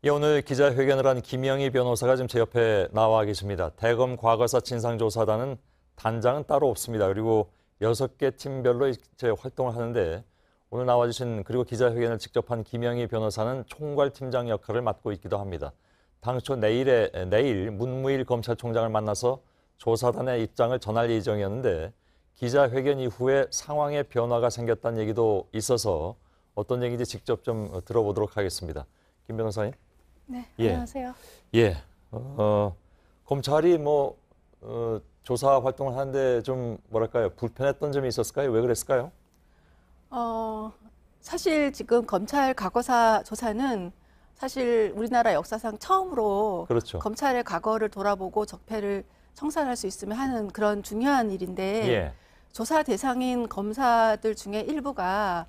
예, 오늘 기자회견을 한 김영희 변호사가 지금 제 옆에 나와 계십니다. 대검 과거사 진상조사단은 단장은 따로 없습니다. 그리고 6개 팀별로 이제 활동을 하는데 오늘 나와주신 그리고 기자회견을 직접 한 김영희 변호사는 총괄팀장 역할을 맡고 있기도 합니다. 당초 내일 문무일 검찰총장을 만나서 조사단의 입장을 전할 예정이었는데 기자회견 이후에 상황의 변화가 생겼다는 얘기도 있어서 어떤 얘기인지 직접 좀 들어보도록 하겠습니다. 김 변호사님. 네, 예. 안녕하세요. 예, 검찰이 조사 활동을 하는데 좀 뭐랄까요 불편했던 점이 있었을까요? 왜 그랬을까요? 사실 지금 검찰 과거사 조사는 사실 우리나라 역사상 처음으로 그렇죠. 검찰의 과거를 돌아보고 적폐를 청산할 수 있으면 하는 그런 중요한 일인데 예. 조사 대상인 검사들 중에 일부가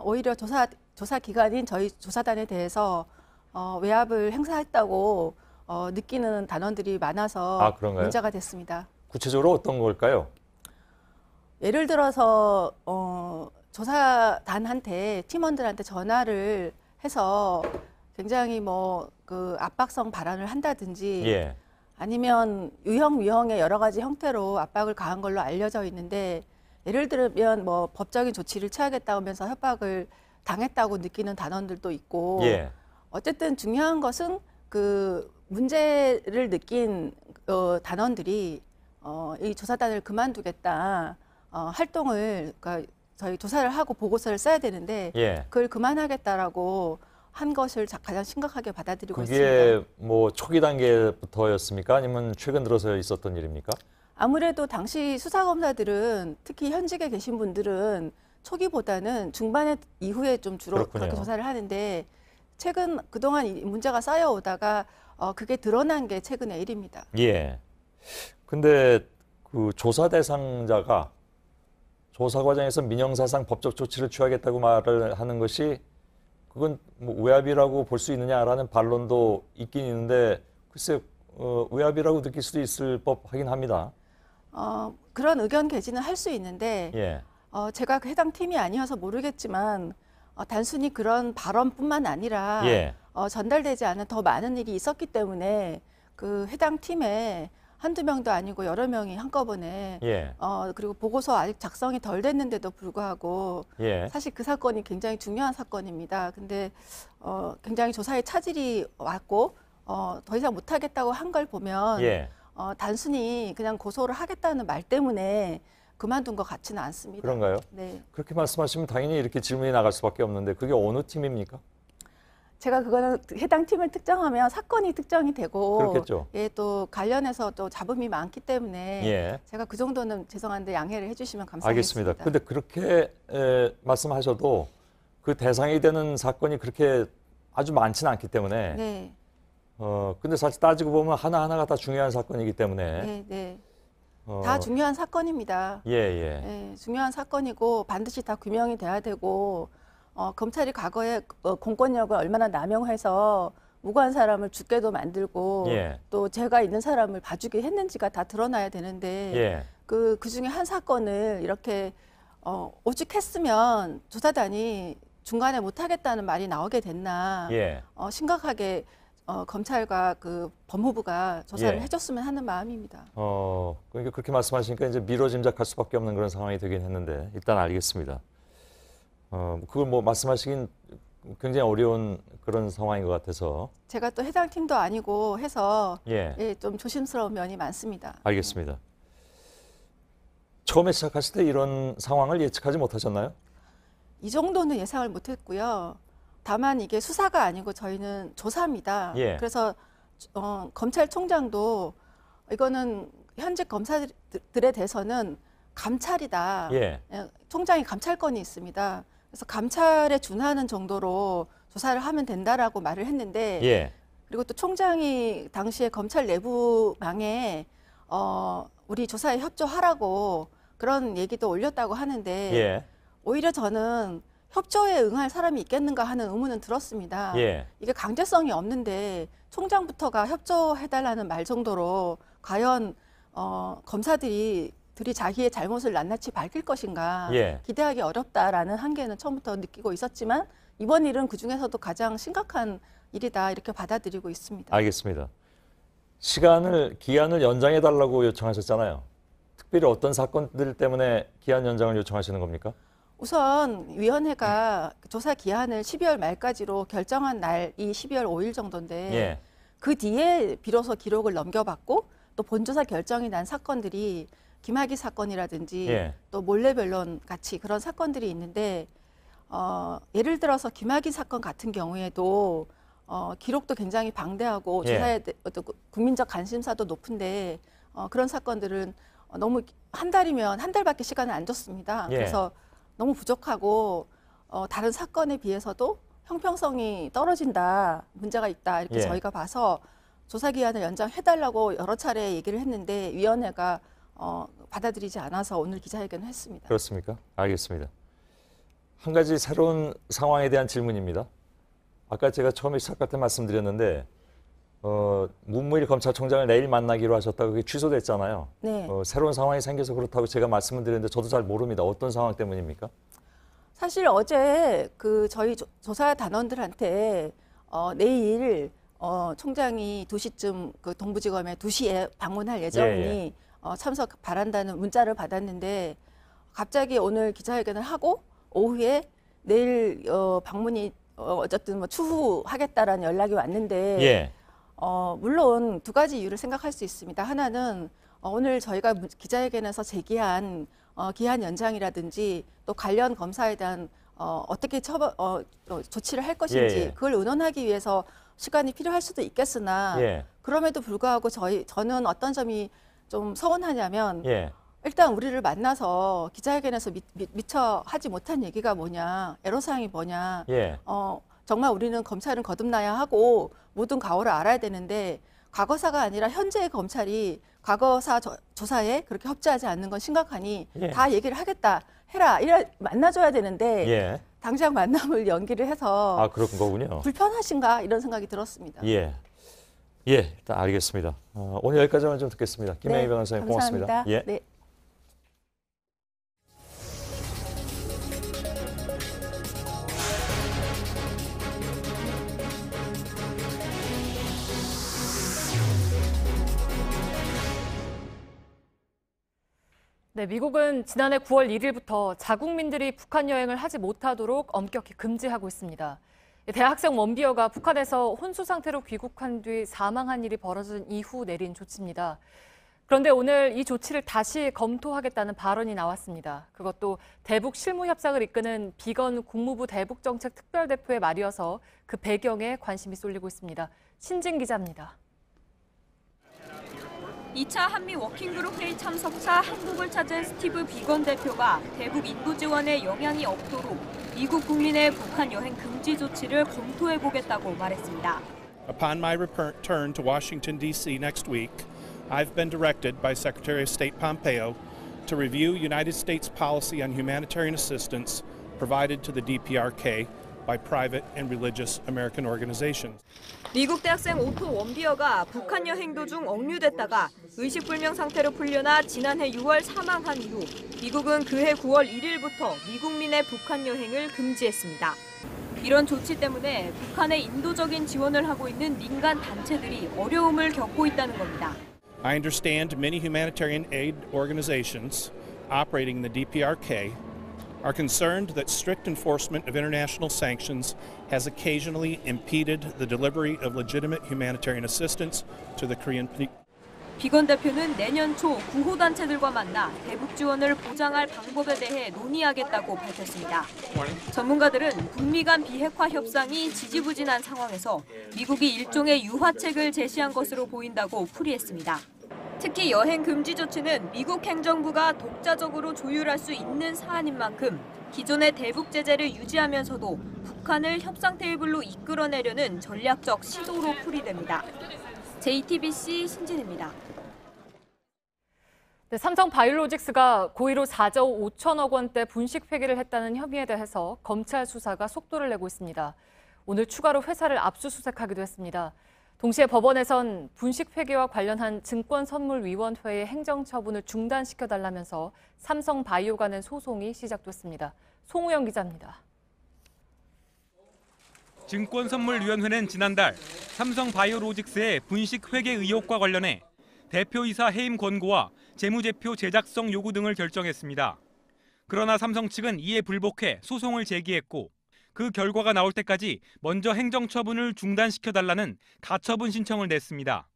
오히려 조사 기관인 저희 조사단에 대해서 외압을 행사했다고 느끼는 단원들이 많아서 문제가 됐습니다. 구체적으로 어떤 걸까요? 예를 들어서 조사단한테 팀원들한테 전화를 해서 굉장히 그 압박성 발언을 한다든지 예. 아니면 유형의 여러 가지 형태로 압박을 가한 걸로 알려져 있는데 예를 들면 법적인 조치를 취하겠다고 하면서 협박을 당했다고 느끼는 단원들도 있고 예. 어쨌든 중요한 것은 그 문제를 느낀 단원들이 이 조사단을 그만두겠다 활동을 그러니까 저희 조사를 하고 보고서를 써야 되는데 예. 그걸 그만하겠다라고 한 것을 가장 심각하게 받아들이고 있습니다. 그게 뭐 초기 단계부터였습니까? 아니면 최근 들어서 있었던 일입니까? 아무래도 당시 수사검사들은 특히 현직에 계신 분들은 초기보다는 중반에 이후에 좀 주로 그렇군요. 그렇게 조사를 하는데 최근 그동안 이 문제가 쌓여오다가 그게 드러난 게 최근의 일입니다. 예. 근데 그 조사 대상자가 조사 과정에서 민형사상 법적 조치를 취하겠다고 말을 하는 것이 그건 뭐 외압이라고 볼 수 있느냐라는 반론도 있긴 있는데 글쎄 외압이라고 느낄 수도 있을 법하긴 합니다. 그런 의견 개진은 할 수 있는데 예. 제가 그 해당 팀이 아니어서 모르겠지만 단순히 그런 발언뿐만 아니라 예. 전달되지 않은 더 많은 일이 있었기 때문에 그 해당 팀에 한두 명도 아니고 여러 명이 한꺼번에 예. 그리고 보고서 아직 작성이 덜 됐는데도 불구하고 예. 사실 그 사건이 굉장히 중요한 사건입니다. 근데 굉장히 조사에 차질이 왔고 더 이상 못하겠다고 한 걸 보면 예. 단순히 그냥 고소를 하겠다는 말 때문에 그만둔 것 같지는 않습니다. 그런가요? 네. 그렇게 말씀하시면 당연히 이렇게 질문이 나갈 수밖에 없는데 그게 어느 팀입니까? 제가 그거는 해당 팀을 특정하면 사건이 특정이 되고 그렇겠죠. 예, 또 관련해서 또 잡음이 많기 때문에 예. 제가 그 정도는 죄송한데 양해를 해주시면 감사하겠습니다. 알겠습니다. 근데 그렇게 말씀하셔도 그 대상이 되는 사건이 그렇게 아주 많지는 않기 때문에 네. 근데 사실 따지고 보면 하나하나가 다 중요한 사건이기 때문에 네, 네. 다 중요한 사건입니다. 예, 예. 네, 중요한 사건이고 반드시 다 규명이 돼야 되고 검찰이 과거에 공권력을 얼마나 남용해서 무고한 사람을 죽게도 만들고 예. 또 죄가 있는 사람을 봐주게 했는지가 다 드러나야 되는데 예. 그 중에 한 사건을 이렇게 오죽했으면 조사단이 중간에 못하겠다는 말이 나오게 됐나 예. 심각하게 검찰과 그 법무부가 조사를 예. 해줬으면 하는 마음입니다. 그러니까 그렇게 말씀하시니까 이제 미뤄 짐작할 수밖에 없는 그런 상황이 되긴 했는데 일단 알겠습니다. 그걸 뭐 말씀하시긴 굉장히 어려운 그런 상황인 것 같아서 제가 또 해당 팀도 아니고 해서 예. 좀 조심스러운 면이 많습니다. 알겠습니다. 처음에 시작하실 때 이런 상황을 예측하지 못하셨나요? 이 정도는 예상을 못했고요. 다만 이게 수사가 아니고 저희는 조사입니다. 예. 그래서 검찰총장도 이거는 현직 검사들에 대해서는 감찰이다. 예. 총장이 감찰권이 있습니다. 그래서 감찰에 준하는 정도로 조사를 하면 된다라고 말을 했는데 예. 그리고 또 총장이 당시에 검찰 내부망에 우리 조사에 협조하라고 그런 얘기도 올렸다고 하는데 예. 오히려 저는 협조에 응할 사람이 있겠는가 하는 의문은 들었습니다. 예. 이게 강제성이 없는데 총장부터가 협조해달라는 말 정도로 과연 검사들이 자기의 잘못을 낱낱이 밝힐 것인가 예. 기대하기 어렵다라는 한계는 처음부터 느끼고 있었지만 이번 일은 그중에서도 가장 심각한 일이다 이렇게 받아들이고 있습니다. 알겠습니다. 기한을 연장해달라고 요청하셨잖아요. 특별히 어떤 사건들 때문에 기한 연장을 요청하시는 겁니까? 우선 위원회가 조사 기한을 12월 말까지로 결정한 날이 12월 5일 정도인데 예. 그 뒤에 비로소 기록을 넘겨봤고 또 본조사 결정이 난 사건들이 김학의 사건이라든지 예. 또 몰래변론 같이 그런 사건들이 있는데 예를 들어서 김학의 사건 같은 경우에도 기록도 굉장히 방대하고 예. 조사에 어떤 국민적 관심사도 높은데 그런 사건들은 너무 한 달이면 한 달밖에 시간을 안 줬습니다. 예. 그래서 너무 부족하고 다른 사건에 비해서도 형평성이 떨어진다, 문제가 있다 이렇게 예. 저희가 봐서 조사 기한을 연장해달라고 여러 차례 얘기를 했는데 위원회가 받아들이지 않아서 오늘 기자회견을 했습니다. 그렇습니까? 알겠습니다. 한 가지 새로운 상황에 대한 질문입니다. 아까 제가 처음에 시작할 때 말씀드렸는데 문무일 검찰총장을 내일 만나기로 하셨다고 그게 취소됐잖아요. 네. 새로운 상황이 생겨서 그렇다고 제가 말씀을 드렸는데 저도 잘 모릅니다. 어떤 상황 때문입니까? 사실 어제 그 저희 조사 단원들한테 내일 총장이 2시쯤 그 동부지검에 2시에 방문할 예정이니 참석 바란다는 문자를 받았는데 갑자기 오늘 기자회견을 하고 오후에 내일 방문이 어쨌든 뭐 추후하겠다라는 연락이 왔는데 예. 물론 두 가지 이유를 생각할 수 있습니다. 하나는 오늘 저희가 기자회견에서 제기한 기한 연장이라든지 또 관련 검사에 대한 어떻게 조치를 할 것인지 예. 그걸 의논하기 위해서 시간이 필요할 수도 있겠으나 예. 그럼에도 불구하고 저는 어떤 점이 좀 서운하냐면 예. 일단 우리를 만나서 기자회견에서 미처 하지 못한 얘기가 뭐냐, 애로사항이 뭐냐, 예. 정말 우리는 검찰은 거듭나야 하고 모든 과오를 알아야 되는데 과거사가 아니라 현재의 검찰이 과거사 조사에 그렇게 협조하지 않는 건 심각하니 예. 다 얘기를 하겠다, 해라, 이래 만나줘야 되는데 예. 당장 만남을 연기를 해서 그런 거군요. 불편하신가 이런 생각이 들었습니다. 예. 예, 일단 알겠습니다. 오늘 여기까지만 좀 듣겠습니다. 김혜희 네, 변호사님 감사합니다. 고맙습니다. 예. 네. 네, 미국은 지난해 9월 1일부터 자국민들이 북한 여행을 하지 못하도록 엄격히 금지하고 있습니다. 대학생 원비어가 북한에서 혼수 상태로 귀국한 뒤 사망한 일이 벌어진 이후 내린 조치입니다. 그런데 오늘 이 조치를 다시 검토하겠다는 발언이 나왔습니다. 그것도 대북 실무 협상을 이끄는 비건 국무부 대북정책 특별대표의 말이어서 그 배경에 관심이 쏠리고 있습니다. 신진 기자입니다. 2차 한미 워킹그룹 회의 참석차 한국을 찾은 스티브 비건 대표가 대북 인도 지원에 영향이 없도록 미국 국민의 북한 여행 금지 조치를 검토해보겠다고 말했습니다. Upon my return to Washington, D.C. next week, I've been directed by Secretary of State Pompeo to review United States policy on humanitarian assistance provided to the DPRK by private and religious American organizations. 미국 대학생 오토 원비어가 북한 여행 도중 억류됐다가 의식불명 상태로 풀려나 지난해 6월 사망한 이후 미국은 그해 9월 1일부터 미국민의 북한 여행을 금지했습니다. 이런 조치 때문에 북한에 인도적인 지원을 하고 있는 민간 단체들이 어려움을 겪고 있다는 겁니다. I understand many humanitarian aid organizations operating the DPRK are concerned that strict enforcement of international sanctions has occasionally impeded the delivery of legitimate humanitarian assistance to the Korean people. 비건 대표는 내년 초 구호단체들과 만나 대북 지원을 보장할 방법에 대해 논의하겠다고 밝혔습니다. 전문가들은 북미 간 비핵화 협상이 지지부진한 상황에서 미국이 일종의 유화책을 제시한 것으로 보인다고 풀이했습니다. 특히 여행 금지 조치는 미국 행정부가 독자적으로 조율할 수 있는 사안인 만큼 기존의 대북 제재를 유지하면서도 북한을 협상 테이블로 이끌어내려는 전략적 시도로 풀이됩니다. JTBC 신진입니다. 네, 삼성 바이오로직스가 고의로 4조 5천억 원대 분식 회계를 했다는 혐의에 대해서 검찰 수사가 속도를 내고 있습니다. 오늘 추가로 회사를 압수수색하기도 했습니다. 동시에 법원에선 분식 회계와 관련한 증권선물위원회의 행정처분을 중단시켜달라면서 삼성바이오가 낸 소송이 시작됐습니다. 송우영 기자입니다. 증권선물위원회는 지난달 삼성바이오로직스의 분식 회계 의혹과 관련해 대표이사 해임 권고와 재무제표 제작성 요구 등을 결정했습니다. 그러나 삼성 측은 이에 불복해 소송을 제기했고 그 결과가 나올 때까지 먼저 행정처분을 중단시켜달라는 가처분 신청을 냈습니다.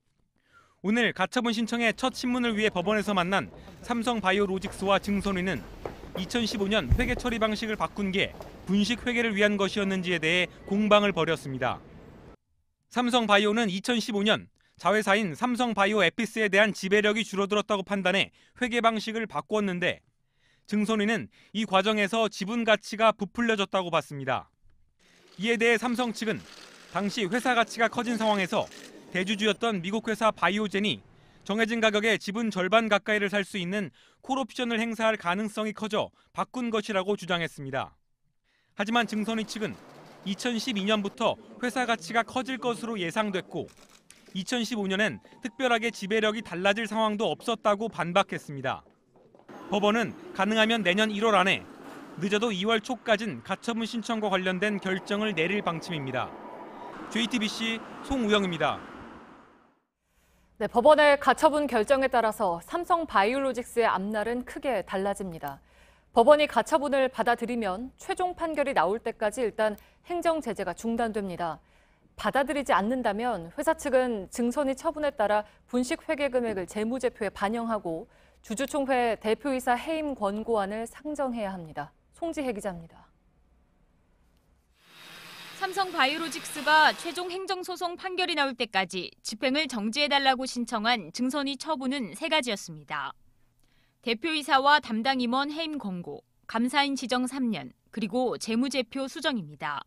오늘 가처분 신청의 첫 신문을 위해 법원에서 만난 삼성바이오로직스와 증손위는 2015년 회계 처리 방식을 바꾼 게 분식 회계를 위한 것이었는지에 대해 공방을 벌였습니다. 삼성바이오는 2015년 자회사인 삼성바이오 에피스에 대한 지배력이 줄어들었다고 판단해 회계 방식을 바꿨는데 증손위는 이 과정에서 지분 가치가 부풀려졌다고 봤습니다. 이에 대해 삼성 측은 당시 회사 가치가 커진 상황에서 대주주였던 미국 회사 바이오젠이 정해진 가격에 지분 절반 가까이를 살 수 있는 콜옵션을 행사할 가능성이 커져 바꾼 것이라고 주장했습니다. 하지만 증손위 측은 2012년부터 회사 가치가 커질 것으로 예상됐고 2015년엔 특별하게 지배력이 달라질 상황도 없었다고 반박했습니다. 법원은 가능하면 내년 1월 안에 늦어도 2월 초까진 가처분 신청과 관련된 결정을 내릴 방침입니다. JTBC 송우영입니다. 네, 법원의 가처분 결정에 따라서 삼성바이오로직스의 앞날은 크게 달라집니다. 법원이 가처분을 받아들이면 최종 판결이 나올 때까지 일단 행정 제재가 중단됩니다. 받아들이지 않는다면 회사 측은 증손위 처분에 따라 분식 회계 금액을 재무제표에 반영하고 주주총회 대표이사 해임 권고안을 상정해야 합니다. 송지혜 기자입니다. 삼성바이오로직스가 최종 행정소송 판결이 나올 때까지 집행을 정지해달라고 신청한 증선위 처분은 3가지였습니다. 대표이사와 담당 임원 해임 권고, 감사인 지정 3년, 그리고 재무제표 수정입니다.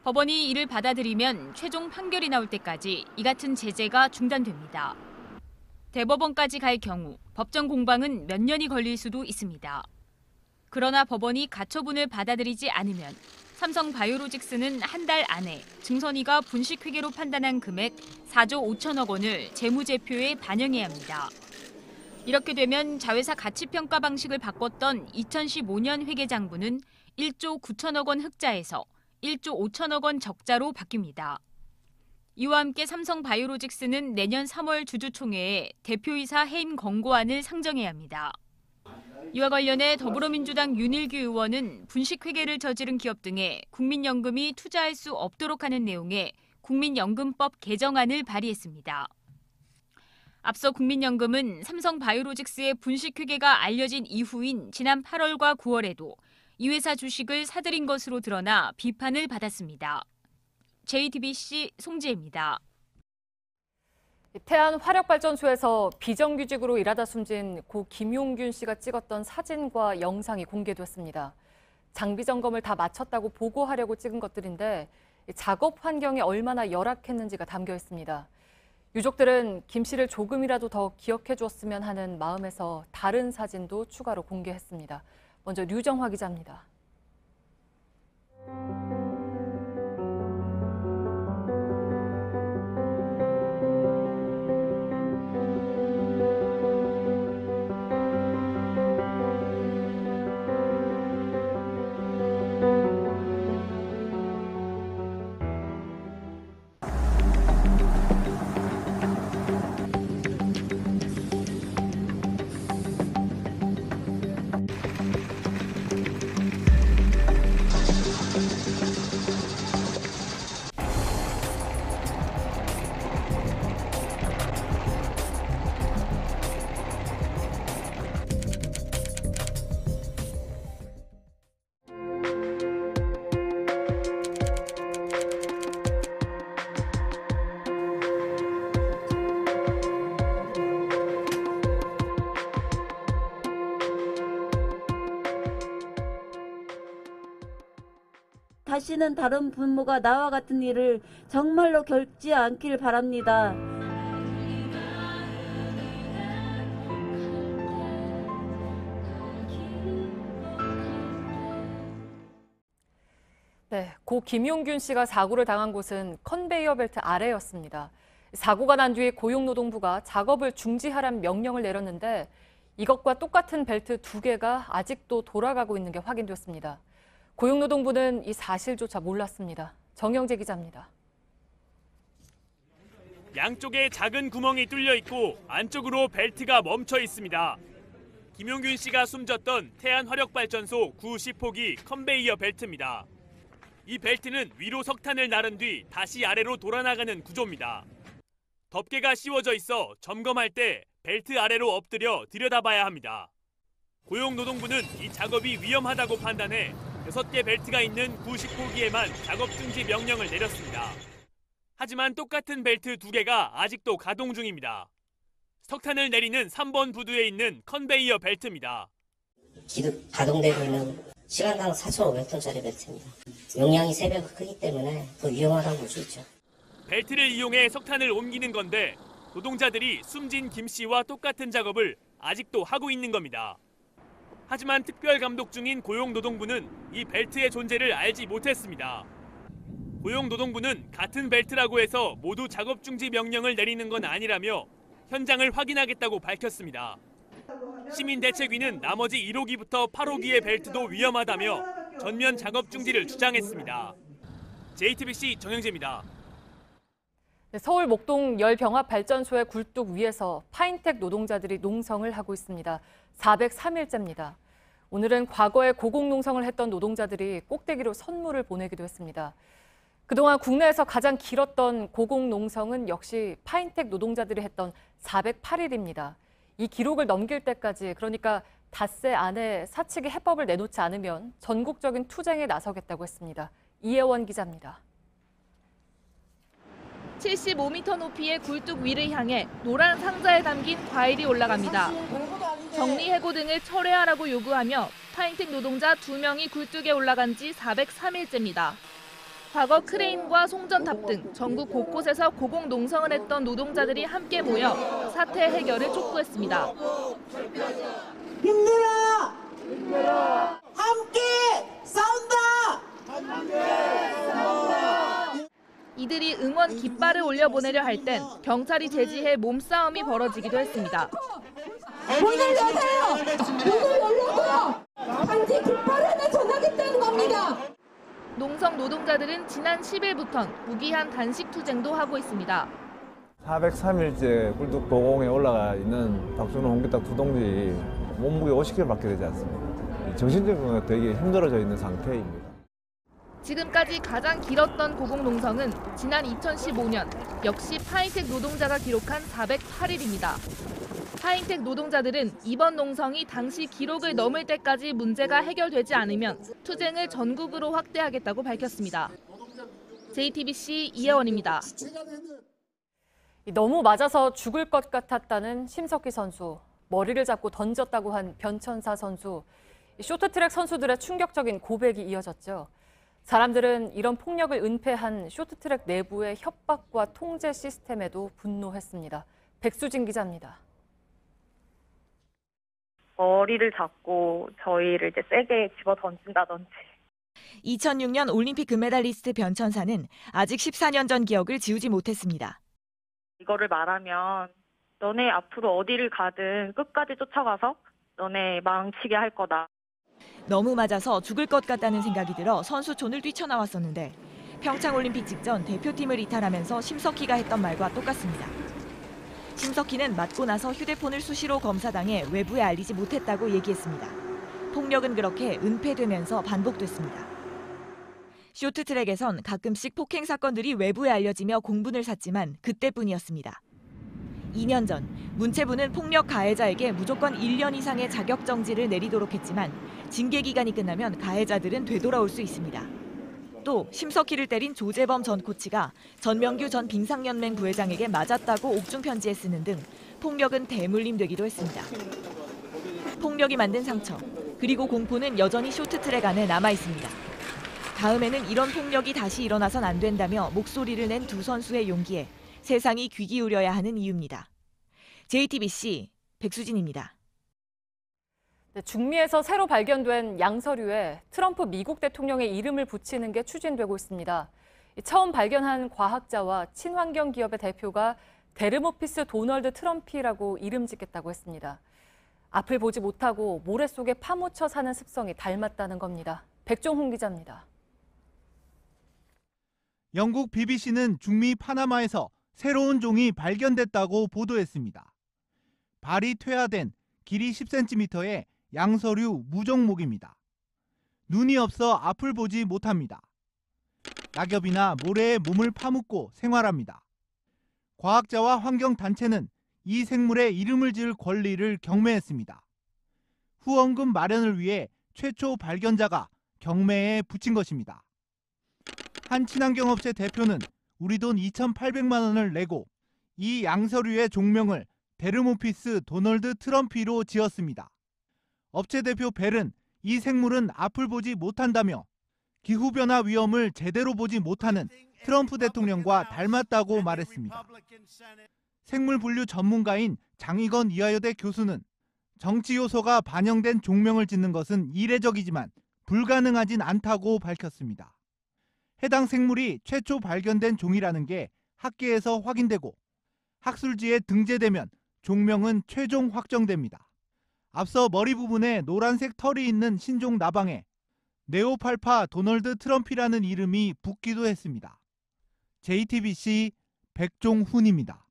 법원이 이를 받아들이면 최종 판결이 나올 때까지 이 같은 제재가 중단됩니다. 대법원까지 갈 경우 법정 공방은 몇 년이 걸릴 수도 있습니다. 그러나 법원이 가처분을 받아들이지 않으면 삼성바이오로직스는 한 달 안에 증선위가 분식회계로 판단한 금액 4조 5천억 원을 재무제표에 반영해야 합니다. 이렇게 되면 자회사 가치평가 방식을 바꿨던 2015년 회계장부는 1조 9천억 원 흑자에서 1조 5천억 원 적자로 바뀝니다. 이와 함께 삼성바이오로직스는 내년 3월 주주총회에 대표이사 해임 권고안을 상정해야 합니다. 이와 관련해 더불어민주당 윤일규 의원은 분식회계를 저지른 기업 등에 국민연금이 투자할 수 없도록 하는 내용의 국민연금법 개정안을 발의했습니다. 앞서 국민연금은 삼성바이오로직스의 분식회계가 알려진 이후인 지난 8월과 9월에도 이 회사 주식을 사들인 것으로 드러나 비판을 받았습니다. JTBC 송지혜입니다. 태안 화력발전소에서 비정규직으로 일하다 숨진 고 김용균 씨가 찍었던 사진과 영상이 공개됐습니다. 장비 점검을 다 마쳤다고 보고하려고 찍은 것들인데 작업 환경이 얼마나 열악했는지가 담겨 있습니다. 유족들은 김 씨를 조금이라도 더 기억해 주었으면 하는 마음에서 다른 사진도 추가로 공개했습니다. 먼저 류정화 기자입니다. 다시는 다른 부모가 나와 같은 일을 정말로 겪지 않길 바랍니다. 네, 고 김용균 씨가 사고를 당한 곳은 컨베이어 벨트 아래였습니다. 사고가 난 뒤 고용노동부가 작업을 중지하란 명령을 내렸는데 이것과 똑같은 벨트 2개가 아직도 돌아가고 있는 게 확인됐습니다. 고용노동부는 이 사실조차 몰랐습니다. 정영재 기자입니다. 양쪽에 작은 구멍이 뚫려 있고 안쪽으로 벨트가 멈춰 있습니다. 김용균 씨가 숨졌던 태안 화력발전소 90호기 컨베이어 벨트입니다. 이 벨트는 위로 석탄을 나른 뒤 다시 아래로 돌아나가는 구조입니다. 덮개가 씌워져 있어 점검할 때 벨트 아래로 엎드려 들여다봐야 합니다. 고용노동부는 이 작업이 위험하다고 판단해 6개 벨트가 있는 90호기에만 작업 중지 명령을 내렸습니다. 하지만 똑같은 벨트 2개가 아직도 가동 중입니다. 석탄을 내리는 3번 부두에 있는 컨베이어 벨트입니다. 지금 가동되고 있는 시간당 4,500톤짜리 벨트입니다. 용량이 3배가 크기 때문에 더 위험하다고 볼 수 있죠. 벨트를 이용해 석탄을 옮기는 건데 노동자들이 숨진 김 씨와 똑같은 작업을 아직도 하고 있는 겁니다. 하지만 특별감독 중인 고용노동부는 이 벨트의 존재를 알지 못했습니다. 고용노동부는 같은 벨트라고 해서 모두 작업 중지 명령을 내리는 건 아니라며 현장을 확인하겠다고 밝혔습니다. 시민대책위는 나머지 1호기부터 8호기의 벨트도 위험하다며 전면 작업 중지를 주장했습니다. JTBC 정영재입니다. 서울 목동 열병합발전소의 굴뚝 위에서 파인텍 노동자들이 농성을 하고 있습니다. 403일째입니다. 오늘은 과거에 고공농성을 했던 노동자들이 꼭대기로 선물을 보내기도 했습니다. 그동안 국내에서 가장 길었던 고공농성은 역시 파인텍 노동자들이 했던 408일입니다. 이 기록을 넘길 때까지, 그러니까 닷새 안에 사측이 해법을 내놓지 않으면 전국적인 투쟁에 나서겠다고 했습니다. 이혜원 기자입니다. 75m 높이의 굴뚝 위를 향해 노란 상자에 담긴 과일이 올라갑니다. 정리해고 등을 철회하라고 요구하며 파인텍 노동자 2명이 굴뚝에 올라간 지 403일째입니다. 과거 크레인과 송전탑 등 전국 곳곳에서 고공농성을 했던 노동자들이 함께 모여 사태 해결을 촉구했습니다. 힘내라! 힘내라! 함께 싸운다! 함께 싸운다! 이들이 응원 깃발을 올려보내려 할 땐 경찰이 제지해 몸싸움이 벌어지기도 했습니다. 문을 여세요! 문을 열려고요! 단지 깃발 하나 전하겠다는 겁니다! 농성 노동자들은 지난 10일부터 무기한 단식 투쟁도 하고 있습니다. 403일째 굴뚝 도공에 올라가 있는 박준호, 홍기탁 두 동지 몸무게 50kg 밖에 되지 않습니다. 정신적으로 되게 힘들어져 있는 상태입니다. 지금까지 가장 길었던 고공농성은 지난 2015년 역시 파인텍 노동자가 기록한 408일입니다. 파인텍 노동자들은 이번 농성이 당시 기록을 넘을 때까지 문제가 해결되지 않으면 투쟁을 전국으로 확대하겠다고 밝혔습니다. JTBC 이혜원입니다. 너무 맞아서 죽을 것 같았다는 심석희 선수, 머리를 잡고 던졌다고 한 변천사 선수, 쇼트트랙 선수들의 충격적인 고백이 이어졌죠. 사람들은 이런 폭력을 은폐한 쇼트트랙 내부의 협박과 통제 시스템에도 분노했습니다. 백수진 기자입니다. 머리를 잡고 저희를 이제 세게 집어 던진다든지. 2006년 올림픽 금메달리스트 변천사는 아직 14년 전 기억을 지우지 못했습니다. 이거를 말하면 너네 앞으로 어디를 가든 끝까지 쫓아가서 너네 망치게 할 거다. 너무 맞아서 죽을 것 같다는 생각이 들어 선수촌을 뛰쳐나왔었는데 평창올림픽 직전 대표팀을 이탈하면서 심석희가 했던 말과 똑같습니다. 심석희는 맞고 나서 휴대폰을 수시로 검사당해 외부에 알리지 못했다고 얘기했습니다. 폭력은 그렇게 은폐되면서 반복됐습니다. 쇼트트랙에선 가끔씩 폭행 사건들이 외부에 알려지며 공분을 샀지만 그때뿐이었습니다. 2년 전 문체부는 폭력 가해자에게 무조건 1년 이상의 자격 정지를 내리도록 했지만 징계 기간이 끝나면 가해자들은 되돌아올 수 있습니다. 또 심석희를 때린 조재범 전 코치가 전명규 전 빙상연맹 부회장에게 맞았다고 옥중 편지에 쓰는 등 폭력은 대물림되기도 했습니다. 폭력이 만든 상처, 그리고 공포는 여전히 쇼트트랙 안에 남아 있습니다. 다음에는 이런 폭력이 다시 일어나선 안 된다며 목소리를 낸 두 선수의 용기에 세상이 귀 기울여야 하는 이유입니다. JTBC 백수진입니다. 중미에서 새로 발견된 양서류에 트럼프 미국 대통령의 이름을 붙이는 게 추진되고 있습니다. 처음 발견한 과학자와 친환경 기업의 대표가 데르모피스 도널드 트럼피라고 이름 짓겠다고 했습니다. 앞을 보지 못하고 모래 속에 파묻혀 사는 습성이 닮았다는 겁니다. 백종훈 기자입니다. 영국 BBC는 중미 파나마에서 새로운 종이 발견됐다고 보도했습니다. 발이 퇴화된 길이 10cm의 양서류 무종목입니다. 눈이 없어 앞을 보지 못합니다. 낙엽이나 모래에 몸을 파묻고 생활합니다. 과학자와 환경단체는 이 생물의 이름을 지을 권리를 경매했습니다. 후원금 마련을 위해 최초 발견자가 경매에 붙인 것입니다. 한 친환경업체 대표는 우리 돈 2,800만 원을 내고 이 양서류의 종명을 데르모피스 도널드 트럼피로 지었습니다. 업체 대표 벨은 이 생물은 앞을 보지 못한다며 기후변화 위험을 제대로 보지 못하는 트럼프 대통령과 닮았다고 말했습니다. 생물 분류 전문가인 장익원 이화여대 교수는 정치 요소가 반영된 종명을 짓는 것은 이례적이지만 불가능하진 않다고 밝혔습니다. 해당 생물이 최초 발견된 종이라는 게 학계에서 확인되고 학술지에 등재되면 종명은 최종 확정됩니다. 앞서 머리 부분에 노란색 털이 있는 신종 나방에 네오팔파 도널드 트럼피라는 이름이 붙기도 했습니다. JTBC 백종훈입니다.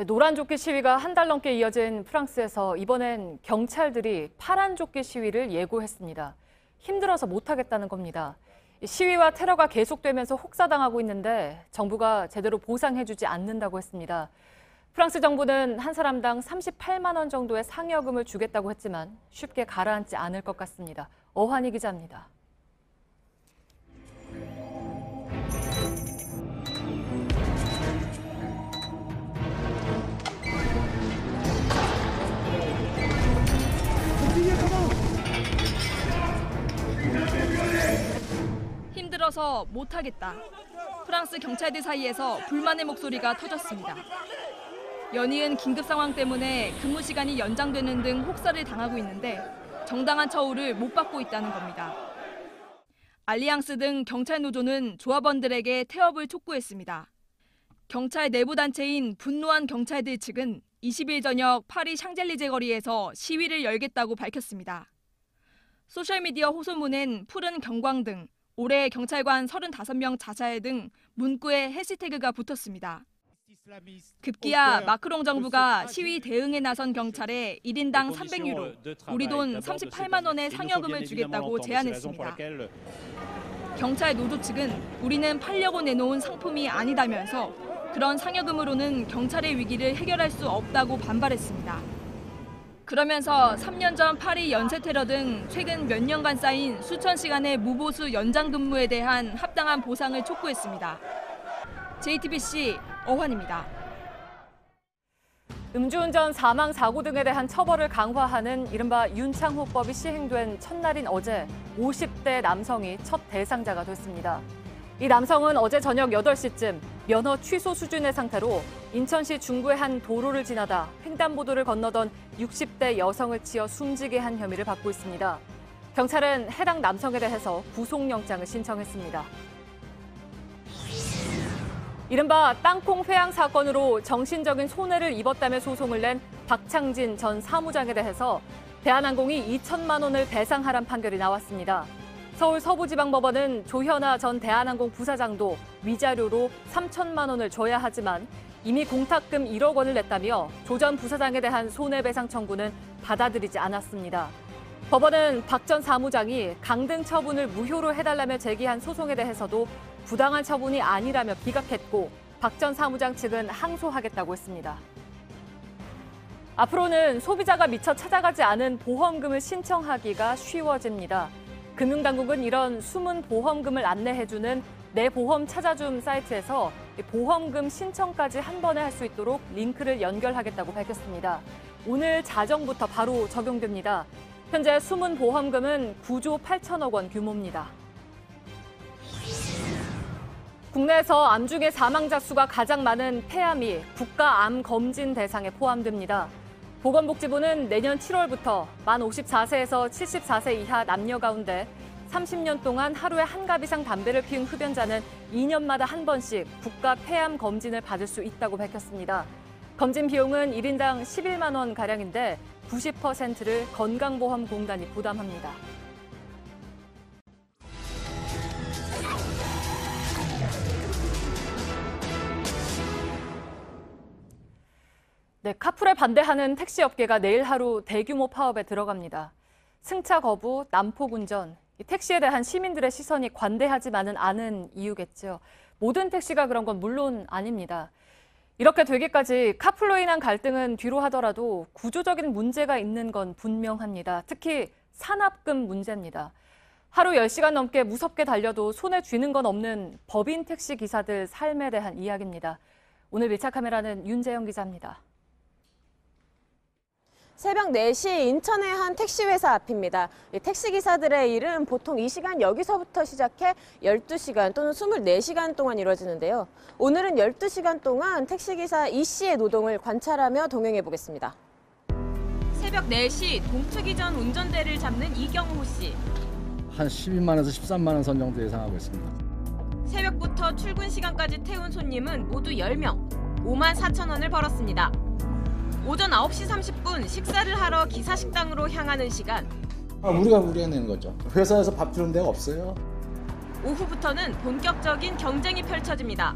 노란 조끼 시위가 한 달 넘게 이어진 프랑스에서 이번엔 경찰들이 파란 조끼 시위를 예고했습니다. 힘들어서 못하겠다는 겁니다. 시위와 테러가 계속되면서 혹사당하고 있는데 정부가 제대로 보상해주지 않는다고 했습니다. 프랑스 정부는 한 사람당 38만 원 정도의 상여금을 주겠다고 했지만 쉽게 가라앉지 않을 것 같습니다. 어환희 기자입니다. 힘들어서 못하겠다. 프랑스 경찰들 사이에서 불만의 목소리가 터졌습니다. 연이은 긴급 상황 때문에 근무 시간이 연장되는 등 혹사를 당하고 있는데 정당한 처우를 못 받고 있다는 겁니다. 알리앙스 등 경찰 노조는 조합원들에게 태업을 촉구했습니다. 경찰 내부 단체인 분노한 경찰들 측은 20일 저녁 파리 샹젤리제 거리에서 시위를 열겠다고 밝혔습니다. 소셜미디어 호소문엔 푸른 경광 등 올해 경찰관 35명 자살 등 문구에 해시태그가 붙었습니다. 급기야 마크롱 정부가 시위 대응에 나선 경찰에 1인당 300유로, 우리 돈 38만 원의 상여금을 주겠다고 제안했습니다. 경찰 노조 측은 우리는 팔려고 내놓은 상품이 아니다면서 그런 상여금으로는 경찰의 위기를 해결할 수 없다고 반발했습니다. 그러면서 3년 전 파리 연쇄 테러 등 최근 몇 년간 쌓인 수천 시간의 무보수 연장 근무에 대한 합당한 보상을 촉구했습니다. JTBC 어환입니다. 음주운전 사망 사고 등에 대한 처벌을 강화하는 이른바 윤창호법이 시행된 첫날인 어제 50대 남성이 첫 대상자가 됐습니다. 이 남성은 어제 저녁 8시쯤 면허 취소 수준의 상태로 인천시 중구의 한 도로를 지나다 횡단보도를 건너던 60대 여성을 치어 숨지게 한 혐의를 받고 있습니다. 경찰은 해당 남성에 대해서 구속영장을 신청했습니다. 이른바 땅콩 회항 사건으로 정신적인 손해를 입었다며 소송을 낸 박창진 전 사무장에 대해서 대한항공이 2천만 원을 배상하란 판결이 나왔습니다. 서울 서부지방법원은 조현아 전 대한항공 부사장도 위자료로 3천만 원을 줘야 하지만 이미 공탁금 1억 원을 냈다며 조 전 부사장에 대한 손해배상 청구는 받아들이지 않았습니다. 법원은 박 전 사무장이 강등 처분을 무효로 해달라며 제기한 소송에 대해서도 부당한 처분이 아니라며 기각했고 박 전 사무장 측은 항소하겠다고 했습니다. 앞으로는 소비자가 미처 찾아가지 않은 보험금을 신청하기가 쉬워집니다. 금융당국은 이런 숨은 보험금을 안내해주는 내 보험 찾아줌 사이트에서 보험금 신청까지 한 번에 할 수 있도록 링크를 연결하겠다고 밝혔습니다. 오늘 자정부터 바로 적용됩니다. 현재 숨은 보험금은 9조 8천억 원 규모입니다. 국내에서 암 중에 사망자 수가 가장 많은 폐암이 국가암 검진 대상에 포함됩니다. 보건복지부는 내년 7월부터 만 54세에서 74세 이하 남녀 가운데 30년 동안 하루에 한 갑 이상 담배를 피운 흡연자는 2년마다 한 번씩 국가 폐암 검진을 받을 수 있다고 밝혔습니다. 검진 비용은 1인당 11만 원가량인데 90%를 건강보험공단이 부담합니다. 네, 카풀에 반대하는 택시업계가 내일 하루 대규모 파업에 들어갑니다. 승차 거부, 난폭 운전, 택시에 대한 시민들의 시선이 관대하지만은 않은 이유겠죠. 모든 택시가 그런 건 물론 아닙니다. 이렇게 되기까지 카풀로 인한 갈등은 뒤로 하더라도 구조적인 문제가 있는 건 분명합니다. 특히 산업금 문제입니다. 하루 10시간 넘게 무섭게 달려도 손에 쥐는 건 없는 법인 택시 기사들 삶에 대한 이야기입니다. 오늘 밀착 카메라는 윤재영 기자입니다. 새벽 4시 인천의 한 택시회사 앞입니다. 택시기사들의 일은 보통 이 시간 여기서부터 시작해 12시간 또는 24시간 동안 이루어지는데요. 오늘은 12시간 동안 택시기사 이 씨의 노동을 관찰하며 동행해 보겠습니다. 새벽 4시 동트기 전 운전대를 잡는 이경호 씨. 한 12만 원에서 13만 원 선 정도 예상하고 있습니다. 새벽부터 출근 시간까지 태운 손님은 모두 10명, 5만 4천 원을 벌었습니다. 오전 9시 30분 식사를 하러 기사식당으로 향하는 시간. 우리가 우려내는 거죠. 회사에서 밥 주는 데가 없어요. 오후부터는 본격적인 경쟁이 펼쳐집니다.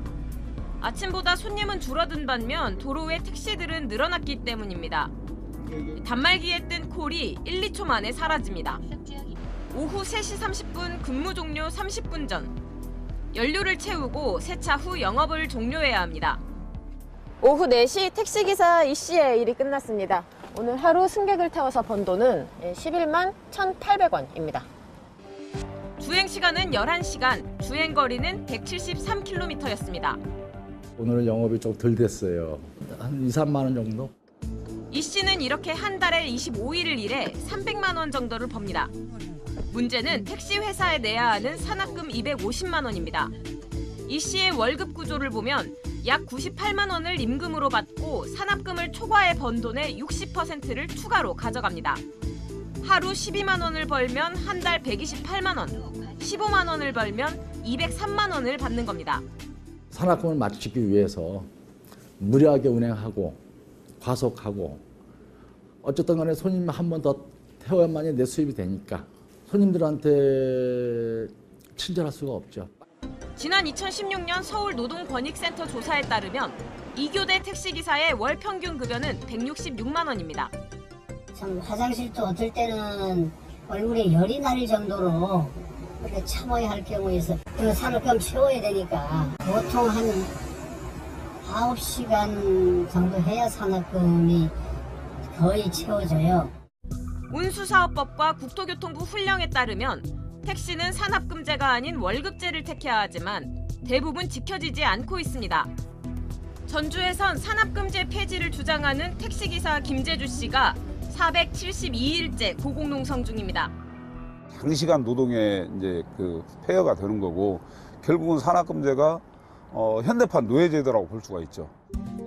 아침보다 손님은 줄어든 반면 도로에 택시들은 늘어났기 때문입니다. 단말기에 뜬 콜이 1, 2초 만에 사라집니다. 오후 3시 30분 근무 종료 30분 전. 연료를 채우고 세차 후 영업을 종료해야 합니다. 오후 4시 택시기사 이 씨의 일이 끝났습니다. 오늘 하루 승객을 태워서 번 돈은 11만 1,800원입니다. 주행시간은 11시간, 주행거리는 173km였습니다. 오늘은 영업이 좀 덜 됐어요. 한 2, 3만 원 정도? 이 씨는 이렇게 한 달에 25일을 일해 300만 원 정도를 법니다. 문제는 택시 회사에 내야 하는 산학금 250만 원입니다. 이 씨의 월급 구조를 보면 약 98만 원을 임금으로 받고 산학금을 초과해 번 돈의 60%를 추가로 가져갑니다. 하루 12만 원을 벌면 한 달 128만 원, 15만 원을 벌면 203만 원을 받는 겁니다. 산학금을 맞추기 위해서 무리하게 운행하고 과속하고 어쨌든 간에 손님 한 번 더 태워야만이 내 수입이 되니까 손님들한테 친절할 수가 없죠. 지난 2016년 서울노동권익센터 조사에 따르면 2교대 택시기사의 월 평균 급여는 166만 원입니다. 참 화장실도 어떨 때는 얼굴에 열이 날 정도로 그렇게 참아야 할 경우에 있어 그 산업금 채워야 되니까 보통 한 9시간 정도 해야 산업금이 거의 채워져요. 운수사업법과 국토교통부 훈령에 따르면 택시는 산업금제가 아닌 월급제를 택해야 하지만 대부분 지켜지지 않고 있습니다. 전주에선 산업금제 폐지를 주장하는 택시기사 김재주 씨가 472일째 고공농성 중입니다. 장시간 노동의 이제 그 폐허가 되는 거고 결국은 산업금제가 현대판 노예제도라고 볼 수가 있죠.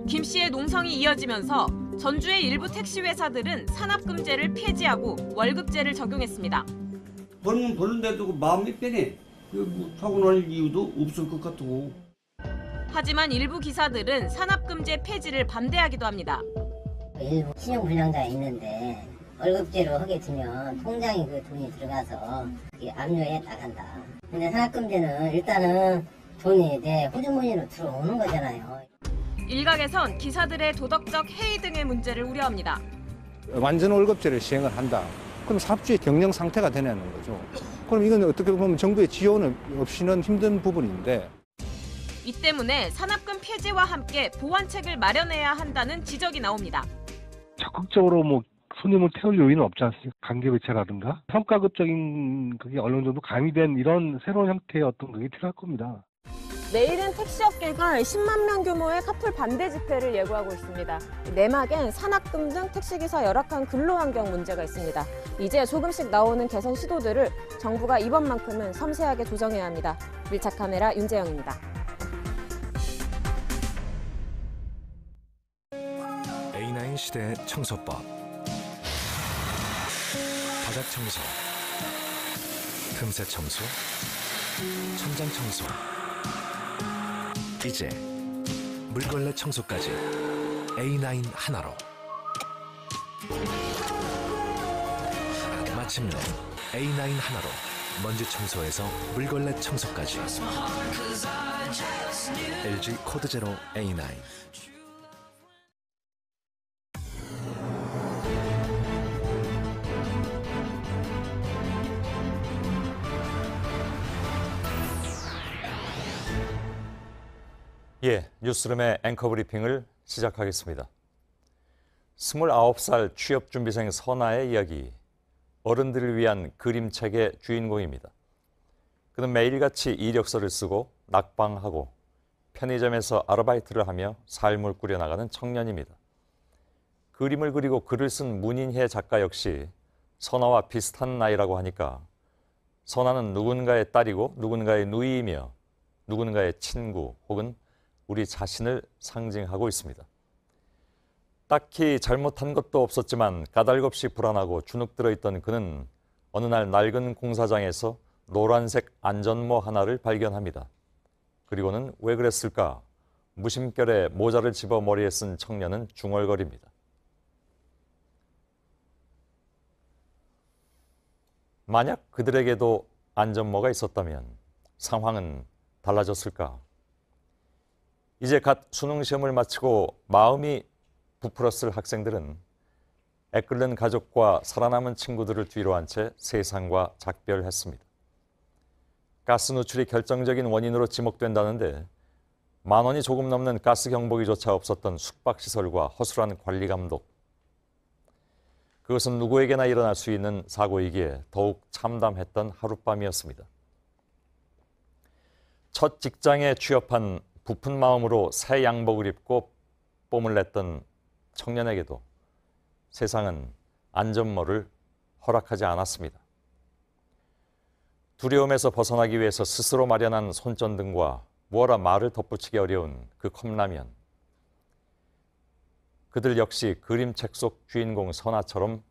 김 씨의 농성이 이어지면서 전주의 일부 택시 회사들은 산업금제를 폐지하고 월급제를 적용했습니다. 벌면 벌는데도 마음이 빼네. 사고 날 이유도 없을 것 같고. 하지만 일부 기사들은 산업금제 폐지를 반대하기도 합니다. 일부 신용불량자가 있는데 월급제로 하게 되면 통장에 그 돈이 들어가서 그게 압류에 나간다. 근데 산업금제는 일단은 돈이 내 호주머니로 들어오는 거잖아요. 일각에선 기사들의 도덕적 해이 등의 문제를 우려합니다. 완전 월급제를 시행을 한다. 그럼 사업주의 경영 상태가 되냐는 거죠. 그럼 이건 어떻게 보면 정부의 지원 없이는 힘든 부분인데. 이 때문에 산업금 폐지와 함께 보완책을 마련해야 한다는 지적이 나옵니다. 적극적으로 손님을 태울 요인은 없지 않습니까? 관계배치라든가 성과급적인 그게 어느 정도 가미된 이런 새로운 형태의 어떤 그게 필요할 겁니다. 내일은 택시업계가 10만 명 규모의 카풀 반대 집회를 예고하고 있습니다. 내막엔 산학금 등 택시기사 열악한 근로환경 문제가 있습니다. 이제 조금씩 나오는 개선 시도들을 정부가 이번만큼은 섬세하게 조정해야 합니다. 밀착 카메라 윤재영입니다. A9 시대의 청소법. 바닥 청소, 틈새 청소, 천장 청소. 이제 물걸레 청소까지 A9 하나로. 마침내 A9 하나로 먼지 청소에서 물걸레 청소까지. LG 코드 제로 A9. 예, 뉴스룸의 앵커 브리핑을 시작하겠습니다. 29살 취업준비생 선아의 이야기, 어른들을 위한 그림책의 주인공입니다. 그는 매일같이 이력서를 쓰고 낙방하고 편의점에서 아르바이트를 하며 삶을 꾸려나가는 청년입니다. 그림을 그리고 글을 쓴 문인혜 작가 역시 선아와 비슷한 나이라고 하니까 선아는 누군가의 딸이고 누군가의 누이이며 누군가의 친구 혹은 우리 자신을 상징하고 있습니다. 딱히 잘못한 것도 없었지만 까닭없이 불안하고 주눅 들어있던 그는 어느 날 낡은 공사장에서 노란색 안전모 하나를 발견합니다. 그리고는 왜 그랬을까? 무심결에 모자를 집어 머리에 쓴 청년은 중얼거립니다. 만약 그들에게도 안전모가 있었다면 상황은 달라졌을까? 이제 갓 수능시험을 마치고 마음이 부풀었을 학생들은 애끓는 가족과 살아남은 친구들을 뒤로 한 채 세상과 작별했습니다. 가스 누출이 결정적인 원인으로 지목된다는데 10,000원이 조금 넘는 가스 경보기조차 없었던 숙박시설과 허술한 관리 감독. 그것은 누구에게나 일어날 수 있는 사고이기에 더욱 참담했던 하룻밤이었습니다. 첫 직장에 취업한 부푼 마음으로 새 양복을 입고 뽐을 냈던 청년에게도 세상은 안전모를 허락하지 않았습니다. 두려움에서 벗어나기 위해서 스스로 마련한 손전등과 무어라 말을 덧붙이기 어려운 그 컵라면. 그들 역시 그림책 속 주인공 선아처럼